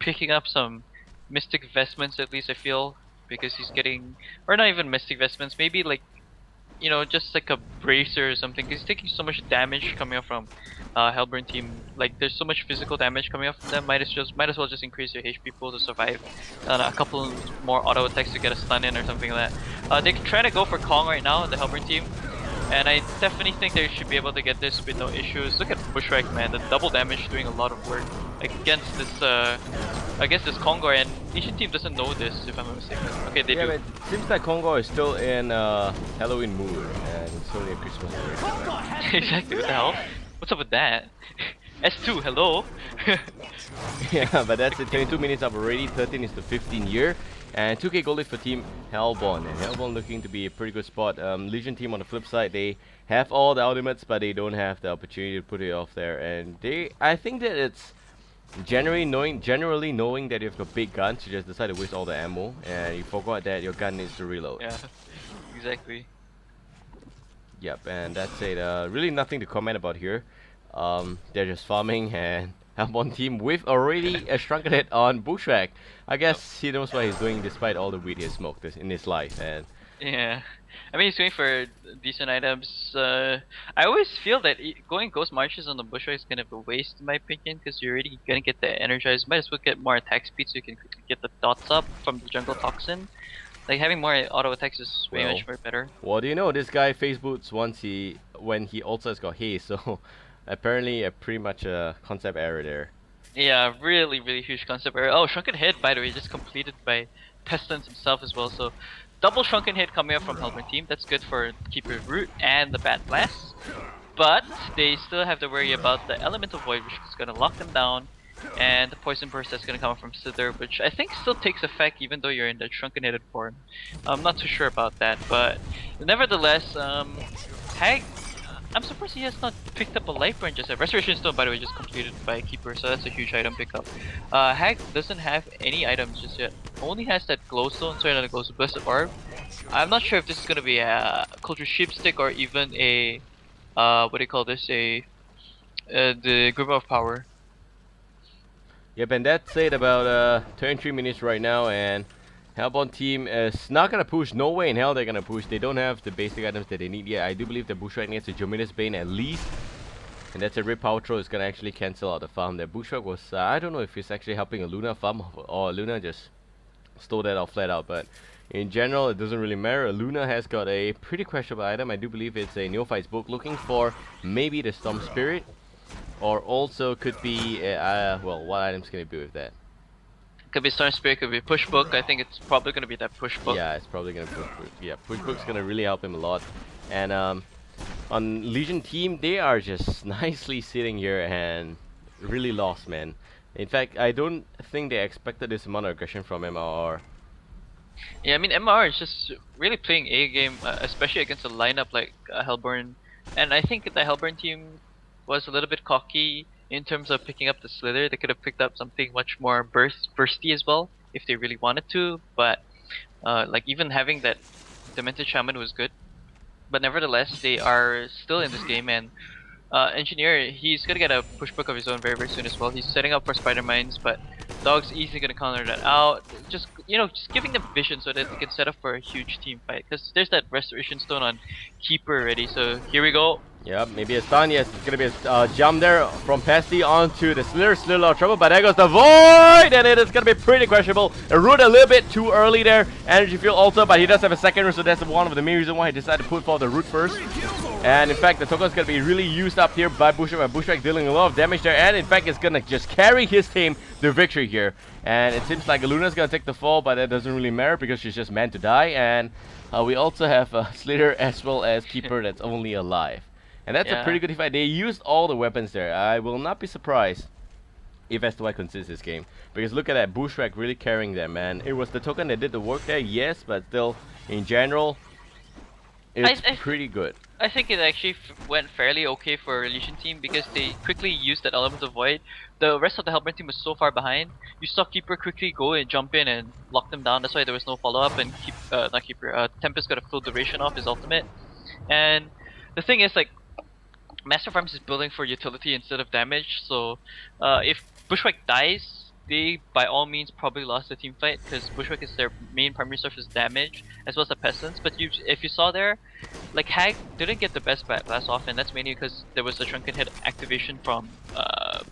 picking up some Mystic Vestments, at least I feel, because he's getting, or not even Mystic Vestments, maybe like, just like a bracer or something, because he's taking so much damage coming up from Hellburn team. Like there's so much physical damage coming up from them. Might as well just increase your HP pool to survive. A couple more auto attacks to get a stun in or something like that. They're trying to go for Kong right now, the Hellburn team, and I definitely think they should be able to get this with no issues. Look at Bushwhack, man, the double damage doing a lot of work against this Kongor, and Asian team doesn't know this, if I'm not mistaken. Okay, they do. But it seems like Kongor is still in Halloween mood, and it's only a Christmas mood. Exactly, what the hell? What's up with that? S2, hello? Yeah, but that's it. 22 minutes up already. 13 is the 15 year. And 2k gold for team Hellbourne. And Hellbourne looking to be a pretty good spot. Legion team on the flip side, they have all the ultimates, but they don't have the opportunity to put it off there. And I think that it's generally knowing that you have got big guns, you just decide to waste all the ammo, and you forgot that your gun needs to reload. Yeah, exactly. Yep, and that's it. Really nothing to comment about here. They're just farming, and Hellbourne team with already a shrunken head on Bushwhack. I guess he knows what he's doing despite all the weed he has smoked in his life. And yeah, I mean, he's going for decent items. I always feel that going Ghost Marches on the Bushwhack is kind of a waste in my opinion, because you're already gonna get the energized. Might as well get more attack speed so you can quickly get the dots up from the jungle toxin. Like having more auto attacks is way Well, much more better. what do you know? This guy face boots when he also has got haste, so apparently a pretty much a concept error there. Yeah, really, really huge concept error. Oh, Shrunken Head, by the way, just completed by Pestilence himself as well. So, double Shrunken Head coming up from Helmer team. That's good for Keeper Root and the Bat Blast. But they still have to worry about the Elemental Void, which is going to lock them down, and the Poison Burst that's going to come up from Slither, which I think still takes effect even though you're in the Shrunken Headed form. I'm not too sure about that, but nevertheless, Hag, I'm surprised he has not picked up a life burn just yet. Restoration Stone, by the way, just completed by Keeper, so that's a huge item pickup. Hag doesn't have any items just yet. Only has that Glowstone, sorry, not a Glowstone, Blessed Orb. I'm not sure if this is gonna be a Culture Sheepstick or even a what do you call this? The Group of Power. Yep, and that's it about 23 minutes right now, and Hellbound team is not gonna push. No way in hell they're gonna push. They don't have the basic items that they need yet. I do believe the Bushwhack needs a Jominous Bane at least, and that's a Rip Power Throw is gonna actually cancel out the farm. The Bushwhack was I don't know if it's actually helping a Luna farm or Luna just stole that out flat out, but in general it doesn't really matter. Luna has got a pretty questionable item. I do believe it's a Neophyte's Book, looking for maybe the Storm Spirit, or also could be well, what items can it be with that? Could be Storm Spirit, could be Push Book. I think it's probably gonna be that Push Book. Yeah, it's probably gonna push book. Yeah, push book's gonna really help him a lot. And on Legion team, they are just nicely sitting here and really lost, man. In fact, I don't think they expected this amount of aggression from MRR. Yeah, I mean MR is just really playing A game, especially against a lineup like Hellborn, and I think the Hellborn team was a little bit cocky in terms of picking up the Slither. They could have picked up something much more bursty as well if they really wanted to, but like even having that Demented Shaman was good. But nevertheless, they are still in this game, and Engineer, he's gonna get a push book of his own very soon as well. He's setting up for Spider Mines, but Dog's easily gonna counter that out. Just just giving them vision so that they can set up for a huge team fight. Because there's that Restoration Stone on Keeper already. So here we go. Yep, maybe a stun. Yes, it's gonna be a jump there from Pesty onto the Slither. Slither a lot of trouble, but there goes the Void, and it is gonna be pretty questionable. A root a little bit too early there. Energy field also, but he does have a second root, so that's one of the main reasons why he decided to put for the root first. And in fact, the token is gonna be really used up here by Bushwhack. Bushwhack dealing a lot of damage there, and in fact, it's gonna just carry his team to victory here. And it seems like Luna's gonna take the fall, but that doesn't really matter because she's just meant to die. And we also have Slither as well as Keeper that's only alive. And that's a pretty good fight. They used all the weapons there. I will not be surprised if s2y consists this game. Because look at that, Bushwhack really carrying them, man. It was the token that did the work there, yes, but still, in general, it's pretty good. I think it actually went fairly okay for Legion team because they quickly used that Elemental Void. The rest of the Hellborn team was so far behind. You saw Keeper quickly go and jump in and lock them down. That's why there was no follow-up, and Tempest got a full duration off his ultimate. And the thing is, like, Master Farms is building for utility instead of damage, so if Bushwhack dies, they by all means probably lost the team fight because Bushwhack is their main primary source is damage as well as the Pestilence. But if you saw there, like Hag didn't get the best Bat Blast off, and that's mainly because there was a Shrunken Head activation from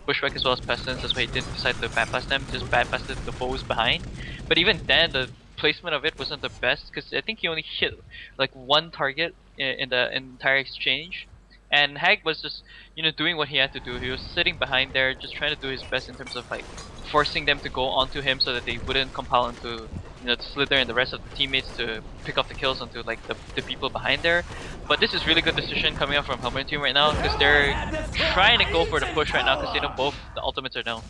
Bushwhack as well as Pestilence. That's why he didn't decide to Bat Blast them, just Bat Blasted the foes behind. But even then, the placement of it wasn't the best because I think he only hit like one target in the entire exchange. And Hag was just, doing what he had to do. He was sitting behind there, just trying to do his best in terms of like forcing them to go onto him so that they wouldn't compile into, the Slither and the rest of the teammates to pick up the kills onto like the people behind there. But this is really good decision coming up from Hellborn team right now because they're trying to go for the push right now because they know both the ultimates are down.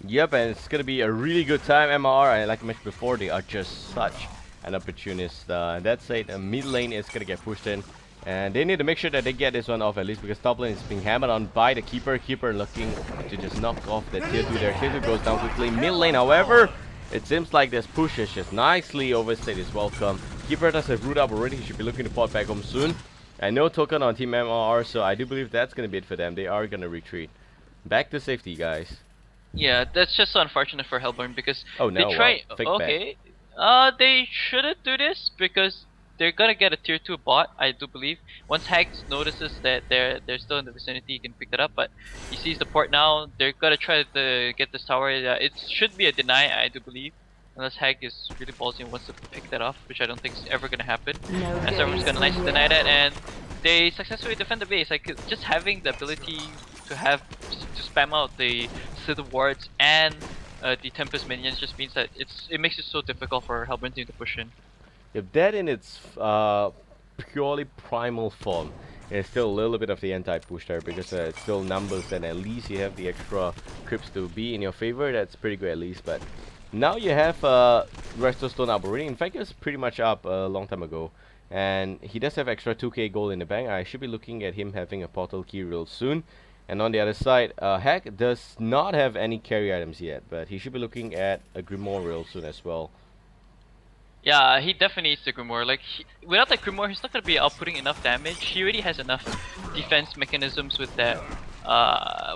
Yep, and it's gonna be a really good time. MR, like I mentioned before, they are just such an opportunist. That's it. The mid lane is gonna get pushed in. And they need to make sure that they get this one off at least because top lane is being hammered on by the Keeper. Keeper looking to just knock off the tier 2 there. Tier 2 goes down quickly. Mid lane, however, it seems like this push is just nicely overstayed his welcome. Keeper does have root up already. He should be looking to port back home soon. And no token on Team MRR, so I do believe that's going to be it for them. They are going to retreat. Back to safety, guys. Yeah, that's just so unfortunate for Hellborn because they try. Fake okay, they shouldn't do this because they're gonna get a tier 2 bot, I do believe. Once Hags notices that they're still in the vicinity, he can pick that up. But he sees the port now. They're gonna try to get this tower. It should be a deny, I do believe, unless Hag is really ballsy and wants to pick that off, which I don't think is ever gonna happen. And Server's gonna nicely deny that, and they successfully defend the base. Like just having the ability to have to spam out the Slither wards and the Tempest minions just means that it makes it so difficult for Hellburn team to push in. If that in its purely primal form, there's still a little bit of the anti-push there because it's still numbers, and at least you have the extra crypts to be in your favor. That's pretty good at least. But now you have Stone up already. In fact, it was pretty much up a long time ago. And he does have extra 2k gold in the bank. I should be looking at him having a portal key real soon. And on the other side, Hack does not have any carry items yet, but he should be looking at a Grimoire real soon as well. Yeah, he definitely needs the Grimoire. Like, without that Grimoire, he's not gonna be outputting enough damage. He already has enough defense mechanisms with that.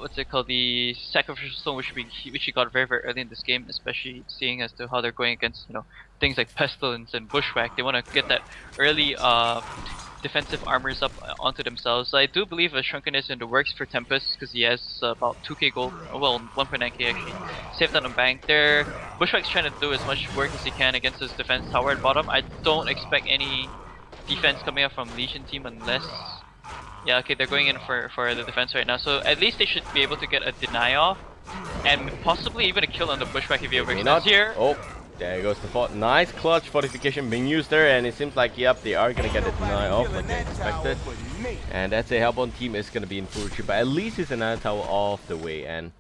What's it called? The Sacrificial Stone, which he got very very early in this game, especially seeing as to how they're going against things like Pestilence and Bushwhack. They want to get that early defensive armors up onto themselves. So I do believe a Shrunken is in the works for Tempest because he has about 2k gold, well 1.9k actually, saved on the bank. There, Bushwhack's trying to do as much work as he can against his defense tower at bottom. I don't expect any defense coming up from Legion team unless, yeah, okay, they're going in for the defense right now. So at least they should be able to get a deny off and possibly even a kill on the Bushwhack if he overextends here. Oh. There goes the fort. Nice clutch fortification being used there, and it seems like, yep, they are gonna get the deny off like they expected. And that's a Hellborn team is gonna be in full retreat, but at least it's another tower off the way, and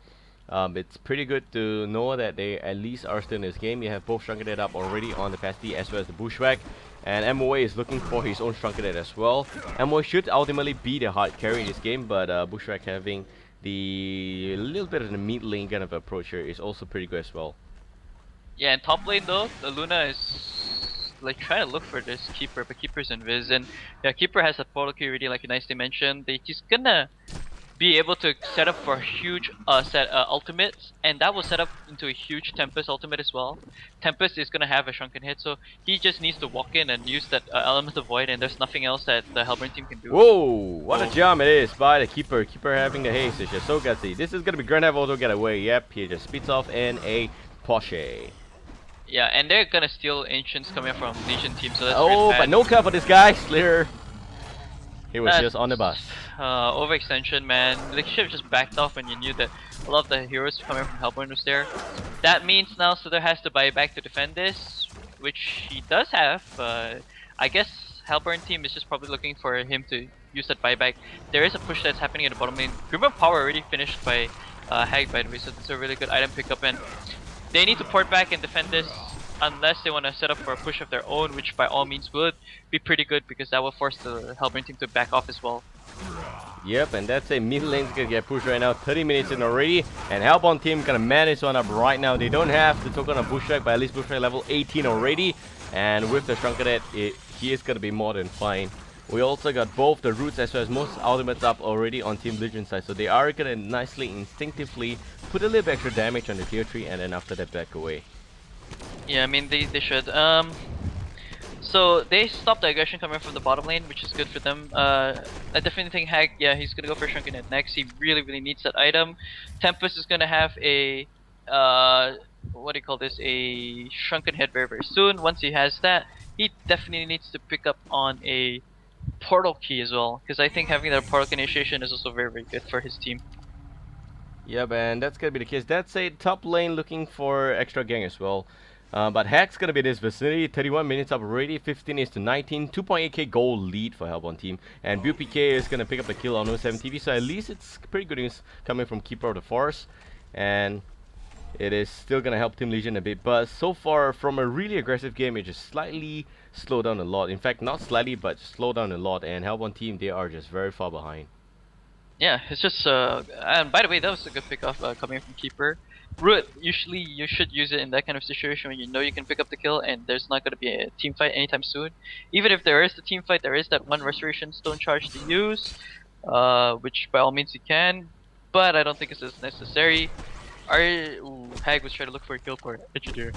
it's pretty good to know that they at least are still in this game. You have both Shrunken up already on the Pasty as well as the Bushwhack, and MOA is looking for his own Shrunken as well. MOA should ultimately be the hard carry in this game, but Bushwhack having the little bit of the mid lane kind of approach here is also pretty good as well. Yeah, in top lane though, the Luna is like trying to look for this Keeper, but Keeper's invis, and yeah, Keeper has a portal key already, like you nicely mentioned. He's gonna be able to set up for huge ultimates, and that will set up into a huge Tempest ultimate as well. Tempest is gonna have a Shrunken hit, so he just needs to walk in and use that Element of Void, and there's nothing else that the Hellburn team can do. Whoa! What a jump it is by the Keeper. Keeper having the haste is just so gutsy. This is gonna be Grand Theft Auto Getaway. Yep, he just speeds off in a Porsche. Yeah, and they're gonna steal Ancients coming from Legion team, so that's oh, but no cover for this guy, Slayer. He was just on the bus. Overextension, man. They should have just backed off when you knew that a lot of the heroes coming from Hellborn was there. That means now Slither has to buy back to defend this, which he does have. I guess Hellborn team is just probably looking for him to use that buyback. There is a push that's happening at the bottom lane. Grimoire Power already finished by Hag, by the way, so it's a really good item pickup, and they need to port back and defend this unless they want to set up for a push of their own, which by all means would be pretty good because that will force the Hellburn team to back off as well. Yep, and that's a mid lane's gonna get pushed right now. 30 minutes in already, and Hellborn team gonna man this one up right now. They don't have the token of Bushwhack, but at least Bushwhack level 18 already, and with the Shrunken, he is gonna be more than fine. We also got both the roots as well as most ultimates up already on Team Legion side, so they are gonna nicely, instinctively put a little bit extra damage on the tier 3 and then after that back away. Yeah, I mean they should. So they stopped the aggression coming from the bottom lane, which is good for them. I definitely think Hag, yeah, he's gonna go for Shrunken Head next. He really needs that item. Tempest is gonna have a what do you call this? A Shrunken Head very soon. Once he has that, he definitely needs to pick up on a portal key as well, because I think having that portal initiation is also very good for his team. Yep, and that's gonna be the case. That's a top lane looking for extra gang as well. But Hack's gonna be in this vicinity. 31 minutes up already. 15 is to 19. 2.8k gold lead for Hellborn team. And BPK is gonna pick up the kill on 07 TV. So at least it's pretty good news coming from Keeper of the Forest. And it is still gonna help Team Legion a bit. But so far, from a really aggressive game, it just slightly slowed down a lot. In fact, not slightly, but slowed down a lot. And Hellborn team, they are just very far behind. Yeah, it's just and by the way, that was a good pickoff coming from Keeper. Root, usually you should use it in that kind of situation when you know you can pick up the kill and there's not going to be a team fight anytime soon. Even if there is the team fight, there is that one Restoration Stone charge to use, which by all means you can, but I don't think it's as necessary. Hag was trying to look for a kill for Engineer.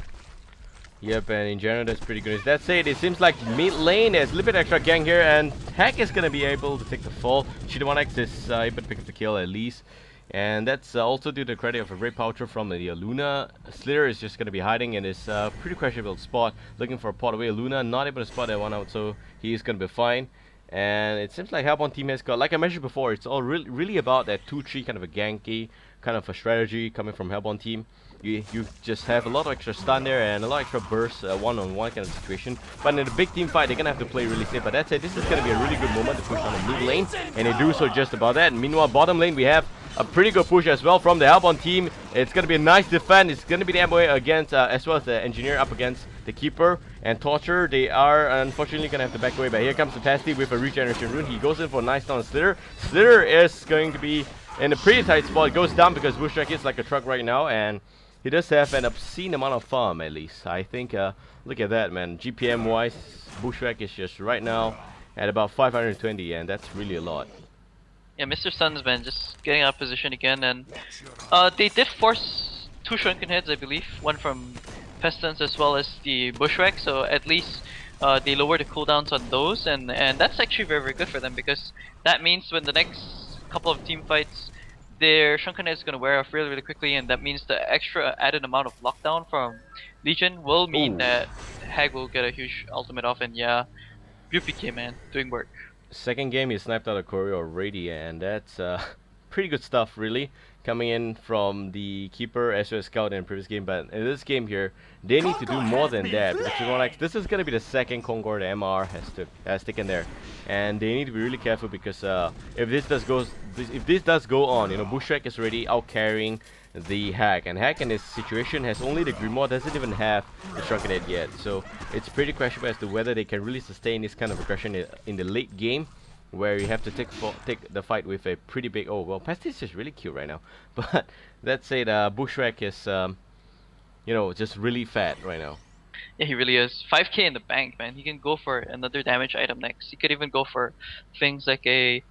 Yep, and in general that's pretty good. That said, it seems like mid lane there's a little bit extra gang here, and Hack is gonna be able to take the fall. Shidomanex is able to pick up the kill at least, and that's also due to the credit of a great power from the Luna. Slither is just gonna be hiding in this pretty questionable spot, looking for a pot away. Luna not able to spot that one out, so he's gonna be fine. And it seems like HoN team has got, like I mentioned before, it's all really about that 2-3 kind of a ganky kind of a strategy coming from HoN team. You just have a lot of extra stun there and a lot of extra burst, one-on-one kind of situation. But in a big team fight, they're gonna have to play really safe. But that said, this is gonna be a really good moment to push on the mid lane, and they do so just about that. And meanwhile, bottom lane we have a pretty good push as well from the HoN team. It's gonna be a nice defense. It's gonna be the MOA against, as well as the engineer up against the keeper and Torture. They are unfortunately gonna have to back away. But here comes the Pasty with a regeneration rune. He goes in for a nice stun on Slither. Slither is going to be in a pretty tight spot. It goes down because Bushwhack is like a truck right now, and he does have an obscene amount of farm at least. I think, look at that, man. GPM wise, Bushwhack is just right now at about 520, and that's really a lot. Yeah, Mr. Sun's been just getting out of position again, and they did force 2 shrunken heads, I believe. One from Pestilence as well as the Bushwhack, so at least they lower the cooldowns on those, and that's actually very good for them, because that means when the next couple of team fights, their shrunken head is going to wear off really quickly, and that means the extra added amount of lockdown from Legion will mean that Hag will get a huge ultimate off, and yeah, BPK man, doing work. Second game, he sniped out a Courier already, and that's pretty good stuff, really, coming in from the keeper as well as scout in the previous game. But in this game here, they need to do more than that, because this is gonna be the second Concord MR has taken there, and they need to be really careful, because if this does go on, you know, Bushwhack is already out carrying the Hack, and Hack in this situation has only the Grimoire, doesn't even have the Shrunken Head yet, so it's pretty questionable as to whether they can really sustain this kind of aggression in the late game, where you have to take the fight with a pretty big. Oh well, Pasty is just really cute right now, but that said, Bushwhack is you know, just really fat right now. Yeah, he really is. 5k in the bank, man. He can go for another damage item next. He could even go for things like a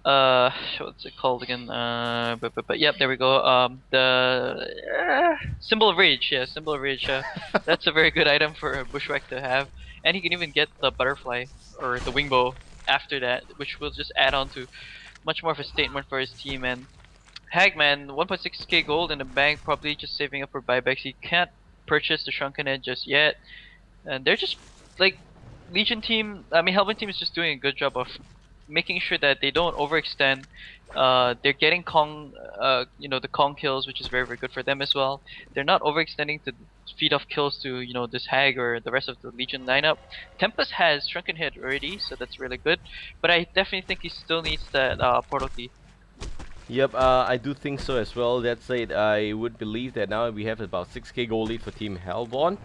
what's it called again? But yep, there we go. The Symbol of Rage. Yeah, Symbol of Rage. That's a very good item for Bushwhack to have, and he can even get the butterfly or the wingbow after that, which will just add on to much more of a statement for his team. And Hagman, 1.6k gold in the bank, probably just saving up for buybacks. He can't purchase the Shrunken Head just yet, and they're just like Legion team. I mean, Hellbound team is just doing a good job of making sure that they don't overextend. They're getting Kong, you know, the Kong kills, which is very good for them as well. They're not overextending to feed off kills to, you know, this Hag or the rest of the Legion lineup. Tempest has Shrunken Head already, so that's really good. But I definitely think he still needs that portal key. Yep, I do think so as well. That said, I would believe that now we have about 6k gold lead for Team Hellborn.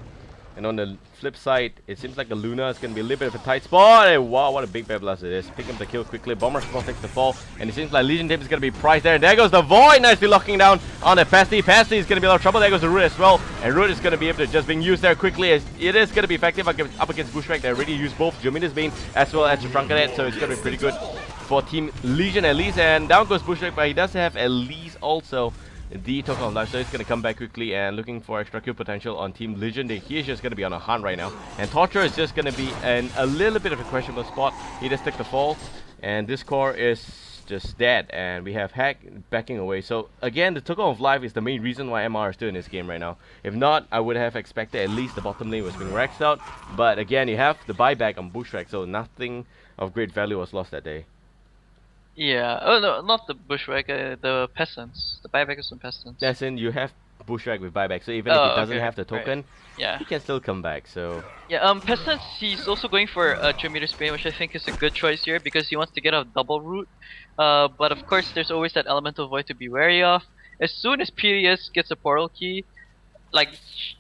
And on the flip side, it seems like a Luna is going to be a little bit of a tight spot. And wow, what a big Bear Blast it is. Picking up the kill quickly. Bomber Spot takes the fall. And it seems like Legion team is going to be priced there. And there goes the Void. Nicely locking down on the Pasty. Pasty is going to be a lot of trouble. There goes the Root as well. And Root is going to be able to just being used there quickly. As it is going to be effective up against Bushwhack. They already used both Jomina's Bane as well as the Shrunken Head. So it's going to be pretty good for Team Legion at least. And down goes Bushwhack. But he does have at least also the token of life, so he's going to come back quickly and looking for extra kill potential on Team Legion. He is just going to be on a hunt right now, and Torture is just going to be in a little bit of a questionable spot. He just took the fall, and this core is just dead, and we have Hack backing away. So again, the token of life is the main reason why MR is still in this game right now. If not, I would have expected at least the bottom lane was being rexed out, but again, you have the buyback on Bushwhack, so nothing of great value was lost that day. Yeah. Oh no, not the Bushwhack. The Pestilence. The buyback is from Pestilence. As in, you have Bushwhack with buyback, so even if he doesn't have the token, yeah, he can still come back. So yeah, Pestilence, he's also going for a Jomina's Bane, which I think is a good choice here because he wants to get a double root. But of course, there's always that Elemental Void to be wary of. As soon as PDS gets a portal key, like,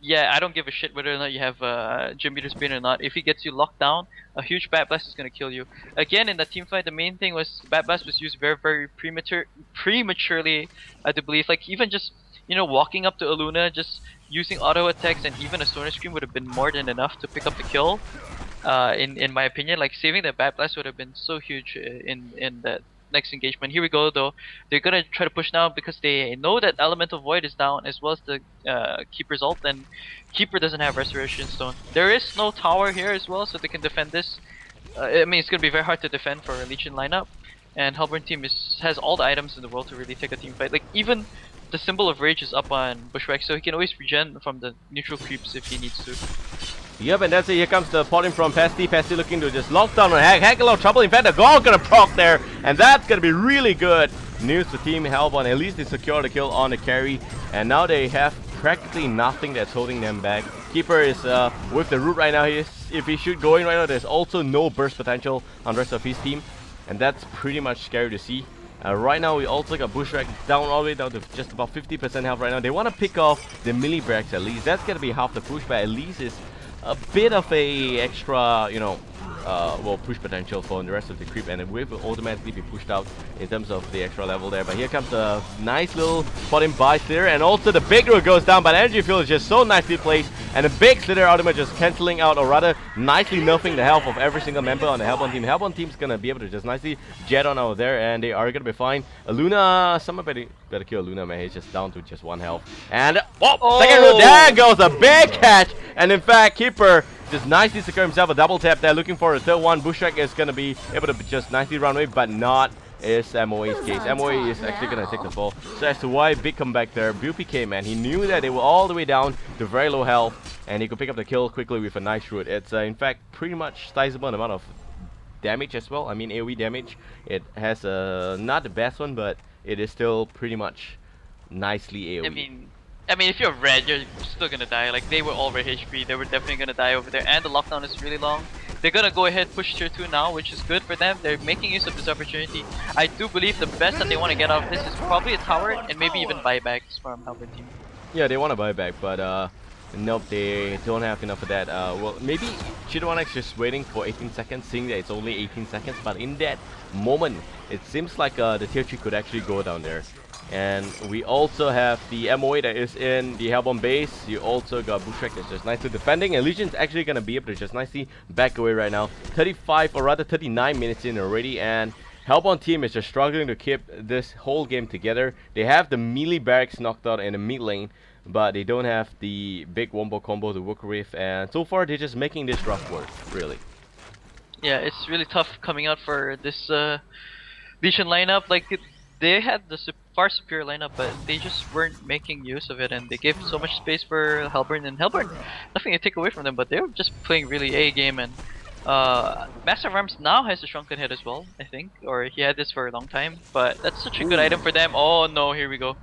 yeah, I don't give a shit whether or not you have Jomina's Bane or not. If he gets you locked down, a huge Bat Blast is gonna kill you. Again, in the team fight, the main thing was Bat Blast was used very prematurely, I do believe. Like, even just, you know, walking up to Aluna, just using auto attacks and even a Sonar Scream would have been more than enough to pick up the kill. In my opinion, like saving the Bat Blast would have been so huge in that next engagement. Here we go though. They're gonna try to push now because they know that Elemental Void is down as well as the Keeper's ult, and Keeper doesn't have Restoration Stone. There is no tower here as well, so they can defend this. I mean, it's gonna be very hard to defend for a Legion lineup, and Hellborn team has all the items in the world to really take a team fight. Like even the symbol of rage is up on Bushwhack, so he can always regen from the neutral creeps if he needs to. Yep, and that's it. Here comes the potting from Pesty. Pesty looking to just lock down on Hack. Hack a lot of trouble. In fact, the Gong gonna proc there, and that's gonna be really good news for Team Hellborn. At least they secure the kill on the carry, and now they have practically nothing that's holding them back. Keeper is with the root right now. If he should go in right now, there's also no burst potential on the rest of his team, and that's pretty much scary to see. Right now, we also got Bushwhack down all the way down to just about 50% health right now. They want to pick off the melee Brax at least. That's gonna be half the push, but at least it's a bit of a extra, you know, well, push potential for the rest of the creep, and the wave will automatically be pushed out in terms of the extra level there. But here comes a nice little spotting by Slither, and also the big root goes down, but energy field is just so nicely placed, and the big Slither ultimate just cancelling out, or rather nicely nerfing the health of every single member on the Hellborn team. Hellborn team's gonna be able to just nicely jet on out there, and they are gonna be fine. Luna, someone better kill Luna, man. He's just down to just 1 health, and second root, there goes a big catch, and in fact, Keeper just nicely secure himself a double tap there, looking for a third one. Bushwhack is gonna be able to just nicely run away, but not is MOA's case. MOA is actually gonna take the fall. So as to why, big comeback there. BPK, man, he knew that they were all the way down to very low health, and he could pick up the kill quickly with a nice root. It's in fact pretty much sizable amount of damage as well. I mean AoE damage. It has not the best one, but it is still pretty much nicely AoE. I mean, if you're red, you're still gonna die. Like, they were all red HP, they were definitely gonna die over there, and the lockdown is really long. They're gonna go ahead push tier 2 now, which is good for them. They're making use of this opportunity. I do believe the best that they want to get out of this is probably a tower, and maybe even buybacks from Hellborn team. Yeah, they want to buy back, but nope, they don't have enough of that. Well, maybe Chidowanek just waiting for 18 seconds, seeing that it's only 18 seconds, but in that moment, it seems like the tier 3 could actually go down there. And we also have the MOA that is in the Hellborn base. You also got Bushwhack that's just nicely defending, and Legion's actually gonna be able to just nicely back away right now. 35 or rather 39 minutes in already, and Hellborn team is just struggling to keep this whole game together. They have the melee barracks knocked out in the mid lane, but they don't have the big wombo combo to work with, and so far they're just making this rough work, really. Yeah, it's really tough coming out for this Legion lineup. Like, they had the far superior lineup, but they just weren't making use of it, and they gave so much space for Hellborn, and Hellborn, nothing to take away from them, but they were just playing really A game. And Master of Arms now has a Shrunken Head as well, I think, or he had this for a long time, but that's such a good item for them. Oh no, here we go.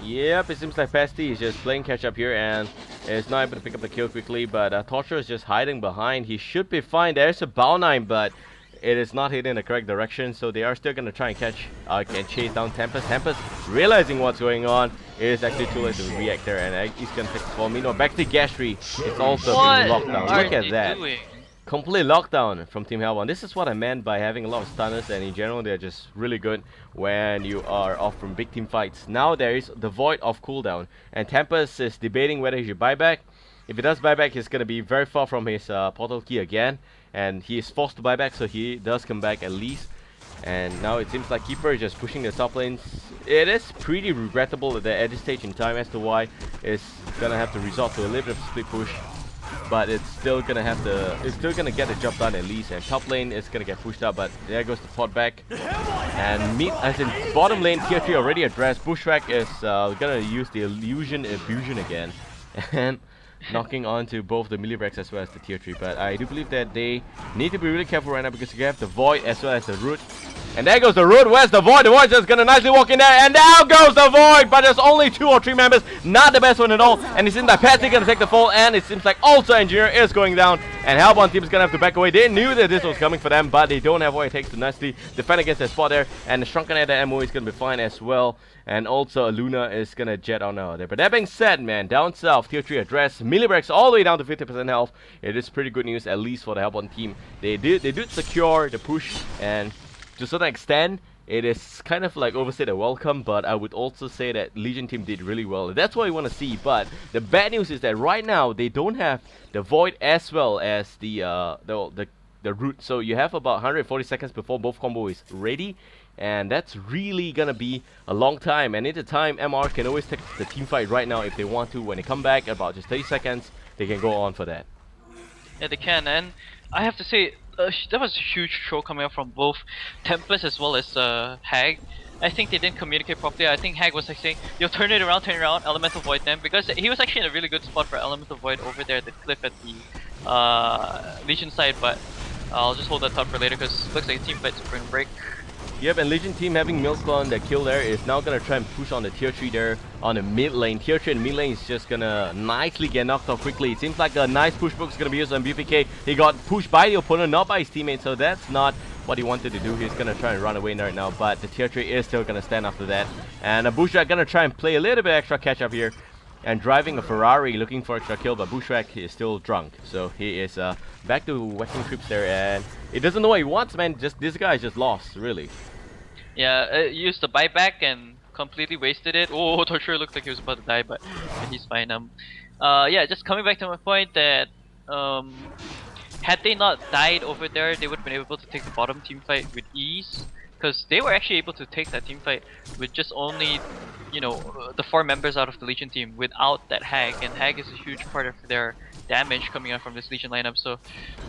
Yep, it seems like Pesty is just playing catch up here and is not able to pick up the kill quickly, but Torture is just hiding behind. He should be fine. There's a Bao9, but it is not heading in the correct direction, so they are still going to try and catch and chase down Tempest. Tempest, realizing what's going on, it is actually too late to react there, and he's going to take the fall. Meanwhile, back to Gastry, it's also been locked down. Look at that. Complete lockdown from Team Hellborn. This is what I meant by having a lot of stunners, and in general they're just really good when you are off from big team fights. Now there is the void of cooldown, and Tempest is debating whether he should buy back. If he does buy back, he's going to be very far from his portal key again, and he is forced to buy back, so he does come back at least. And now it seems like Keeper is just pushing the top lanes. It is pretty regrettable that at this stage in time as to why it's going to have to resort to a little bit of split push. But it's still gonna have to. It's still gonna get the job done at least. And top lane is gonna get pushed out, but there goes the pot back. And as in bottom lane, tier 3 already addressed. Bushwhack is gonna use the illusion fusion again, and knocking onto both the melee Brax as well as the tier 3. But I do believe that they need to be really careful right now because you have the void as well as the root. And there goes the root. Where's the void? The void just gonna nicely walk in there, and now goes the void. But there's only 2 or 3 members, not the best one at all. And it seems like Patsy gonna take the fall, and it seems like also Engineer is going down. And Hellborn team is gonna have to back away. They knew that this was coming for them, but they don't have what it takes to nicely defend against that spot there. And the Shrunken Head MO is gonna be fine as well. And also Luna is gonna jet on out there. But that being said, man, down south, tier 3 address, melee Brax all the way down to 50% health. It is pretty good news, at least for the Hellborn team. They did secure the push, and to a certain extent, it is kind of like overstayed a welcome, but I would also say that Legion team did really well. That's what I want to see. But the bad news is that right now they don't have the Void as well as the the route. So you have about 140 seconds before both combo is ready, and that's really gonna be a long time. And in the time, MR can always take the team fight right now if they want to. When they come back, about just 30 seconds, they can go on for that. Yeah, they can, and I have to say, that was a huge throw coming up from both Tempest as well as Hag. I think they didn't communicate properly. I think Hag was like saying, "Yo, turn it around, Elemental Void them," because he was actually in a really good spot for Elemental Void over there at the cliff at the Legion side, but I'll just hold that thought for later because looks like a team fight's spring break. Yep, and Legion team having Milk on the kill there is now gonna try and push on the tier 3 there on the mid lane. Tier 3 and mid lane is just gonna nicely get knocked off quickly. It seems like a nice push book is gonna be used on BPK. He got pushed by the opponent, not by his teammate, so that's not what he wanted to do. He's gonna try and run away right now, but the tier 3 is still gonna stand after that. And Bushwhack gonna try and play a little bit extra catch up here. And driving a Ferrari looking for extra kill, but Bushwhack is still drunk. So he is back to whacking creeps there, and he doesn't know what he wants, man. Just this guy is just lost, really. Yeah, used the buyback and completely wasted it. Oh, Torture looked like he was about to die, but he's fine. Yeah, just coming back to my point that had they not died over there, they would have been able to take the bottom team fight with ease, because they were actually able to take that team fight with just only, you know, the 4 members out of the Legion team without that Hag, and Hag is a huge part of their damage coming out from this Legion lineup. So,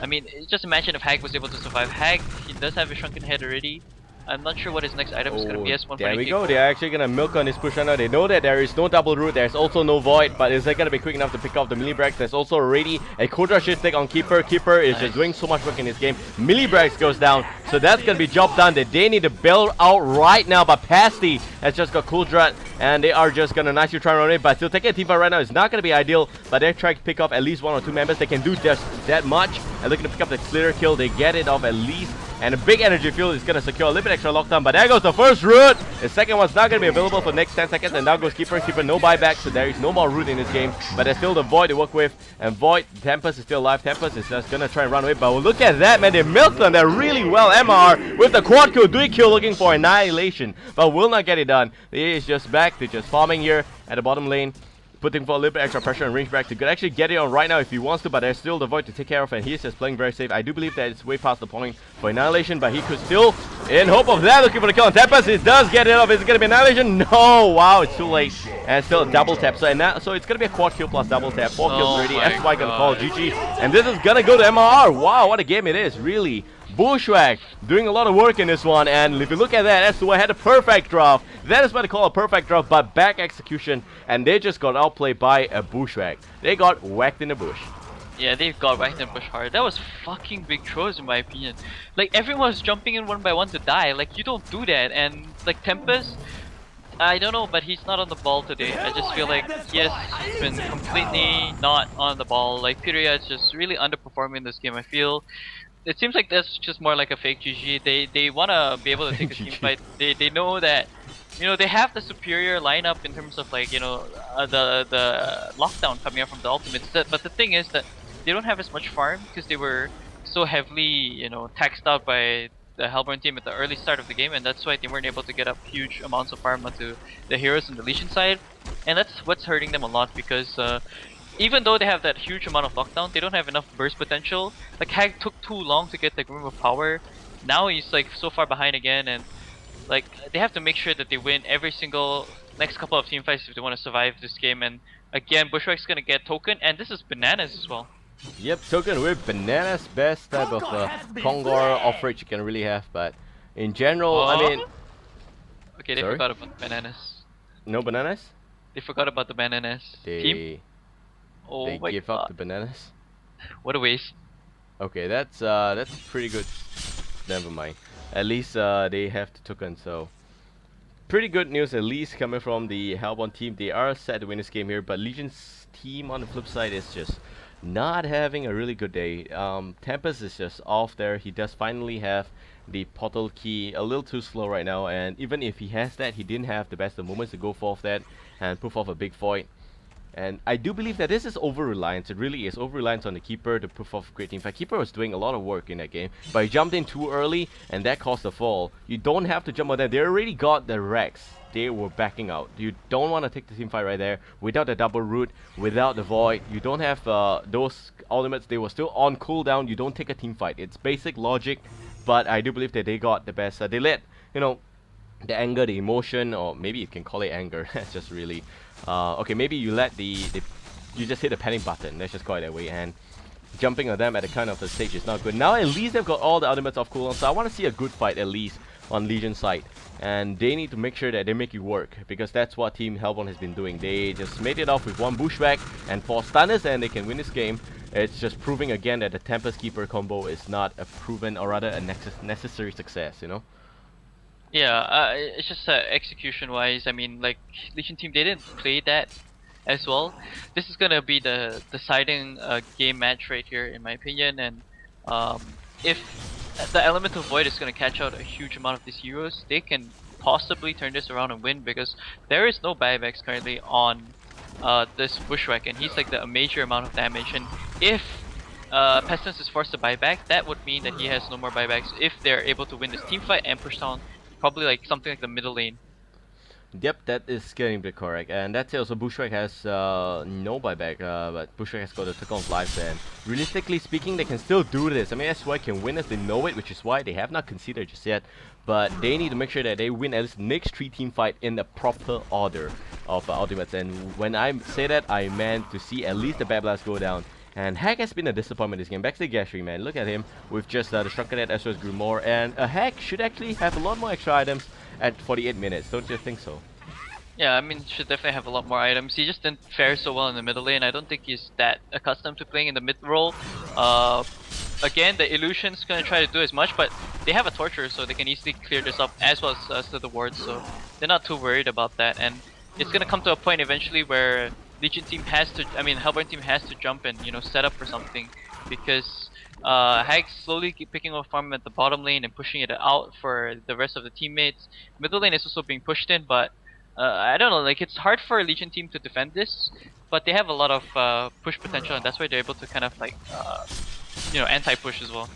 I mean, just imagine if Hag was able to survive. Hag, he does have a shrunken head already. I'm not sure what his next item is going to be. S1 there we go. They're actually going to milk on this push right now. They know that there is no double root. There's also no void, but is that going to be quick enough to pick up the Millibrax? There's also already a Kodra shift take on Keeper. Keeper is just doing so much work in this game. Millibrax goes down, so that's going to be job done that they need to bail out right now. But Pasty has just got Kodra, and they are just going to nicely try and run it. But still taking a team fight right now is not going to be ideal, but they're trying to pick up at least 1 or 2 members. They can do just that much, and looking to pick up the Slitter kill. They get it off at least. And a big energy field is going to secure a little bit extra lockdown, but there goes the first root. The second one's not going to be available for the next 10 seconds, and now goes Keeper. Keeper, no buyback, so there is no more root in this game, but there's still the Void to work with, and Void, Tempest is still alive. Tempest is just going to try and run away, but look at that, man. They milked them there really well. MR with the quad kill, 3 kill looking for Annihilation, but will not get it done. He is just back to just farming here at the bottom lane, putting for a little bit extra pressure and range back to actually get it on right now if he wants to, but there's still the Void to take care of, and he's just playing very safe. I do believe that it's way past the point for Annihilation, but he could still, in hope of that, looking for the kill on Tempest. It does get it off. Is it going to be Annihilation? No! Wow, it's too late. And still a double tap. So so it's going to be a quad kill plus double tap. 4 kills already. s2y going to call GG. And this is going to go to MRR. Wow, what a game it is, really. Bushwhack doing a lot of work in this one, and if you look at that, s2y had a perfect draft. That is what they call a perfect draft, but back execution, and they just got outplayed by a Bushwhack. They got whacked in the bush. Yeah, they got whacked in the bush hard. That was fucking big throws in my opinion. Like, everyone was jumping in one by one to die. Like, you don't do that. And like Tempest, I don't know, but he's not on the ball today. I just feel like he has been completely not on the ball. Like, Pyria is just really underperforming in this game. I feel it seems like that's just more like a fake GG. They want to be able to take a team fight. They know that, you know, they have the superior lineup in terms of, like, you know, the lockdown coming out from the ultimates. But the thing is that they don't have as much farm because they were so heavily, you know, taxed out by the Hellborn team at the early start of the game, and that's why they weren't able to get up huge amounts of farm onto the heroes and the Legion side. And that's what's hurting them a lot, because even though they have that huge amount of lockdown, they don't have enough burst potential. Like, Hag took too long to get the Grim of Power. Now he's like so far behind again, and like, they have to make sure that they win every single next couple of team fights if they want to survive this game. And again, Bushwhack's gonna get Token, and this is Bananas as well. Yep, Token with Bananas, best type of Kongor off-rate you can really have, but in general, I mean... Okay, they forgot about the Bananas. No Bananas? They forgot about the Bananas. Team? Oh they my give God. up the Bananas? What a waste. Okay, that's pretty good. Never mind. At least they have the Token, so... Pretty good news, at least coming from the Hellborn team. They are set to win this game here, but Legion's team on the flip side is just not having a really good day. Tempest is just off there. He does finally have the portal key, a little too slow right now, and even if he has that, he didn't have the best of moments to go for that and proof off a big void. And I do believe that this is over-reliance. It really is over-reliance on the keeper to prove off great team. In fact, keeper was doing a lot of work in that game, but he jumped in too early, and that caused the fall. You don't have to jump on them. They already got the Rex. They were backing out. You don't want to take the team fight right there without the double root, without the void. You don't have those ultimates. They were still on cooldown. You don't take a team fight. It's basic logic, but I do believe that they got the best. They let, you know, the anger, the emotion, or maybe you can call it anger. That's just really okay. Maybe you let you just hit the panic button. Let's just call it that way. And jumping on them at the kind of the stage is not good. Now at least they've got all the ultimates off cooldown, so I want to see a good fight at least on Legion side. And they need to make sure that they make it work, because that's what Team Hellborn has been doing. They just made it off with one bushwhack and 4 stunners, and they can win this game. It's just proving again that the Tempest Keeper combo is not a proven, or rather a necessary success, you know? Yeah, it's just execution-wise. I mean, like Legion team, they didn't play that as well. This is gonna be the deciding game match right here, in my opinion. And if the Elemental Void is gonna catch out a huge amount of these heroes, they can possibly turn this around and win, because there is no buybacks currently on this Bushwhack, and he's like a major amount of damage. And if Pestilence is forced to buy back, that would mean that he has no more buybacks if they're able to win this team fight and push down probably like something like the middle lane. Yep, that is getting a bit correct. And that's it. Also, Bushwhack has no buyback, but Bushwhack has got the Took of Lives, and realistically speaking, they can still do this. I mean, s2y can win as they know it, which is why they have not considered just yet. But they need to make sure that they win at least the next 3 team fight in the proper order of ultimates. And when I say that, I meant to see at least the Bad Blast go down. And Hack has been a disappointment this game. Backstage Gashry, man. Look at him with just the Shrunken Head as well as Grimoire. And Hack should actually have a lot more extra items at 48 minutes. Don't you think so? Yeah, I mean, should definitely have a lot more items. He just didn't fare so well in the middle lane. I don't think he's that accustomed to playing in the mid role. Again, the Illusion's gonna try to do as much, but they have a Torture, so they can easily clear this up, as well as the wards, so they're not too worried about that. And it's gonna come to a point eventually where Legion team has to, I mean, Hellborn team has to jump and, you know, set up for something, because Hag's slowly keep picking up farm at the bottom lane and pushing it out for the rest of the teammates. Middle lane is also being pushed in, but I don't know, like it's hard for a Legion team to defend this, but they have a lot of push potential, and that's why they're able to kind of like, you know, anti-push as well.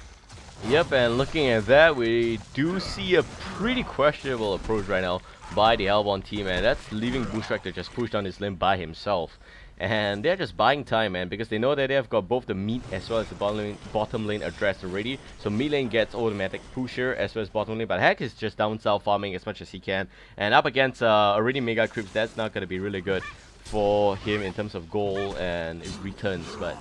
Yep, and looking at that, we do see a pretty questionable approach right now by the Hellborn team, and that's leaving Bushwhack to just push down his lane by himself. And they're just buying time, man, because they know that they have got both the mid as well as the bottom lane addressed already. So mid lane gets automatic pusher as well as bottom lane, but Hack is just down south farming as much as he can. And up against already Mega Creeps, that's not going to be really good for him in terms of goal and returns. But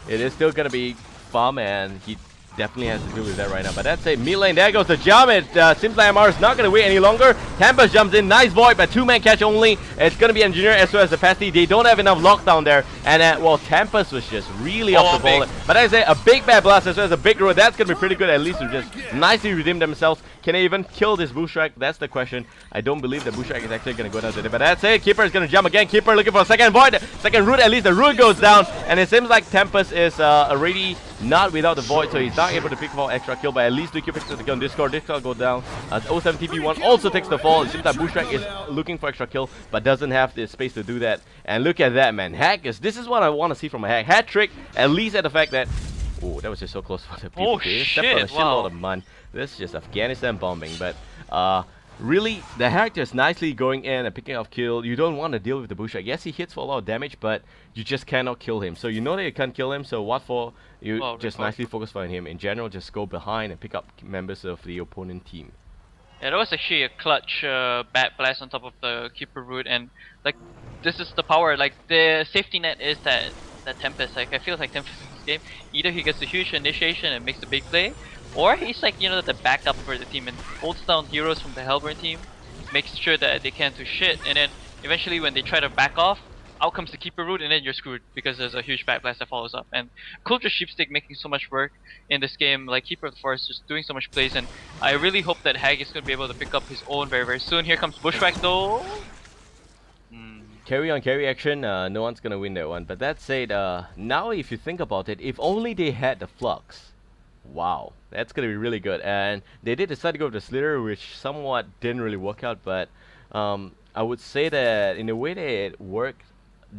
it is still going to be farm, and he definitely has to do with that right now. But that's it. Mid lane, there goes the jump. It seems like MR is not going to wait any longer. Tempest jumps in. Nice void, but 2-man catch only. It's going to be Engineer as well as the Pasty. They don't have enough lockdown there. And well, Tempest was just really off the ball. But I say a big Bad Blast as well as a big road. That's going to be pretty good, at least to just nicely redeem themselves. Can they even kill this Bushwhack? That's the question. I don't believe the Bushwhack is actually going to go down today. But that's it. Keeper is going to jump again. Keeper looking for a second void. Second root. At least the root goes down. And it seems like Tempest is already not without the void. So he's not able to pick for extra kill. But at least the picks the kill on Discord. Discord go down. 07TP1 also takes the fall. It seems like Bushwhack is looking for extra kill, but doesn't have the space to do that. And look at that, man. Hack is. This is what I want to see from a Hack. Hat trick. At least at the fact that. Oh, that was just so close for the people. Oh shit! Wow. Of man. This is just Afghanistan bombing, but really, the Hack just nicely going in and picking off kill. You don't want to deal with the Bushwhack. Yes, he hits for a lot of damage, but you just cannot kill him. So you know that you can't kill him, so what for? You just nicely focus on him. In general, just go behind and pick up members of the opponent team. Yeah, that was actually a clutch Bad Blast on top of the Keeper root, and like this is the power. Like the safety net is that Tempest. Like I feel like Tempest in this game, either he gets a huge initiation and makes a big play, or he's like, you know, the backup for the team and holds down heroes from the Hellborn team, makes sure that they can't do shit, and then eventually when they try to back off, out comes the Keeper root, and then you're screwed because there's a huge Bad Blast that follows up. And Culture Sheepstick making so much work in this game, like Keeper of the Forest just doing so much plays, and I really hope that Hag is going to be able to pick up his own very very soon. Here comes Bushwhack though. Carry on carry action, no one's gonna win that one. But that said, now if you think about it, if only they had the Flux, wow, that's gonna be really good. And they did decide to go with the Slither, which somewhat didn't really work out, but I would say that in the way that it worked,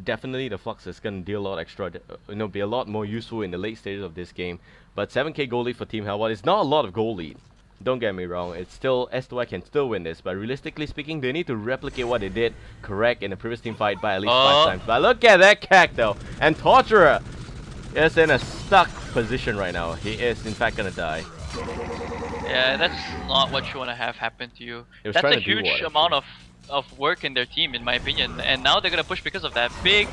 definitely the Flux is gonna deal a lot extra, be a lot more useful in the late stages of this game. But 7k goal lead for Team Hellboy is not a lot of goal lead. Don't get me wrong, it's still s2y can still win this, but realistically speaking, they need to replicate what they did correct in the previous team fight by at least 5 times. But look at that cack though, and Torturer is in a stuck position right now. He is in fact gonna die. Yeah, that's not what you want to have happen to you. He was That's trying a to do huge what, amount of work in their team, in my opinion. And now they're gonna push because of that. Big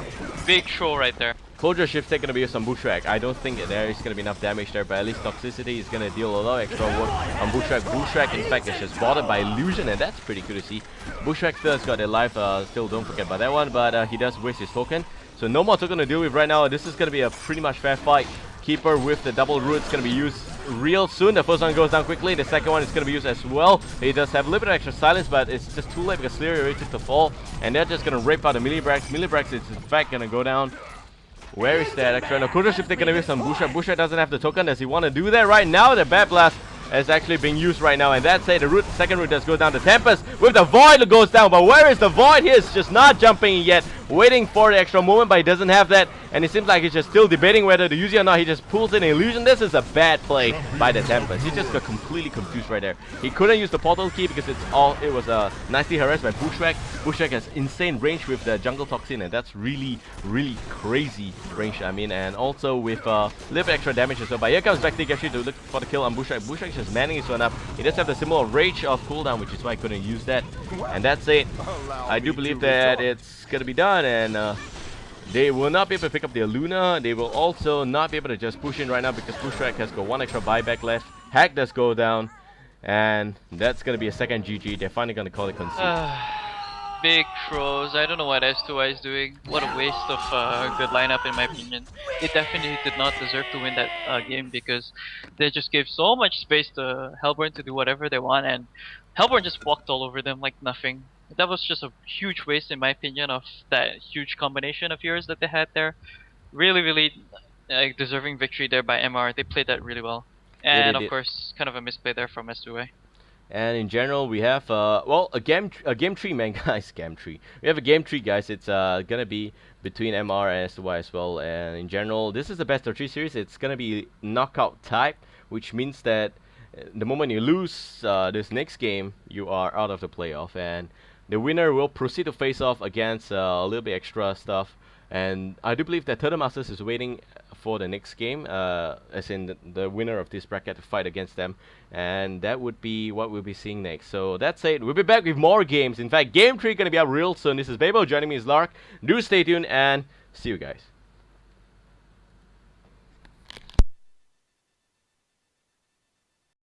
troll right there. Closure Shift's gonna be some Bushwhack. I don't think there is gonna be enough damage there, but at least Toxicity is gonna deal a lot of extra work on Bushwhack. Bushwhack, in fact, is just bothered by Illusion, and that's pretty good to see. Bushwhack still has got their life, still don't forget about that one, but he does waste his token. So no more token to deal with right now. This is gonna be a pretty much fair fight. Keeper with the double root is gonna be used real soon. The first one goes down quickly, the second one is gonna be used as well. He does have a little bit of extra silence, but it's just too late because Sleary already took the fall, and they're just gonna rape out the Millibrax. Millibrax is in fact gonna go down. Where is that extra? No, Closure Shift, they're gonna use some Bushwhack. Bushwhack doesn't have the token. Does he want to do that right now? The Bad Blast is actually being used right now, and that's it. The root, second root does go down. The Tempest with the Void that goes down, but where is the Void? He is just not jumping yet, waiting for the extra moment, but he doesn't have that, and it seems like he's just still debating whether to use it or not. He just pulls in an Illusion. This is a bad play by the Tempest. He just got completely confused right there. He couldn't use the portal key because it was nicely harassed by Bushwhack. Bushwhack has insane range with the Jungle Toxin, and that's really crazy range, I mean, and also with a little bit extra damage as well. But here comes Vectic actually to look for the kill on Bushwhack. Bushwhack is just manning his one up. He does have the symbol of Rage of cooldown, which is why I couldn't use that. And that's it. I do believe that it's gonna be done, and they will not be able to pick up their Luna. They will also not be able to just push in right now because Bushwhack has got one extra buyback left. Hack does go down, and that's gonna be a second GG. They're finally gonna call it concede. Big trolls. I don't know what s2y is doing. What a waste of good lineup, in my opinion. They definitely did not deserve to win that game because they just gave so much space to Hellborn to do whatever they want, and Hellborn just walked all over them like nothing. That was just a huge waste, in my opinion, of that huge combination of heroes that they had there. Really deserving victory there by MR. They played that really well. And of course, kind of a misplay there from s2y. And in general, we have well, a game tree, man, guys. Game tree. We have a game tree, guys. It's gonna be between MR and s2y as well. And in general, this is the best of 3 series. It's gonna be knockout type, which means that the moment you lose this next game, you are out of the playoff, and the winner will proceed to face off against a little bit extra stuff. And I do believe that Turtle Masters is waiting for the next game, as in the winner of this bracket to fight against them, and that would be what we'll be seeing next. So that's it. We'll be back with more games. In fact, Game 3 gonna be up real soon. This is Babael, joining me is Lark. Do stay tuned and see you guys.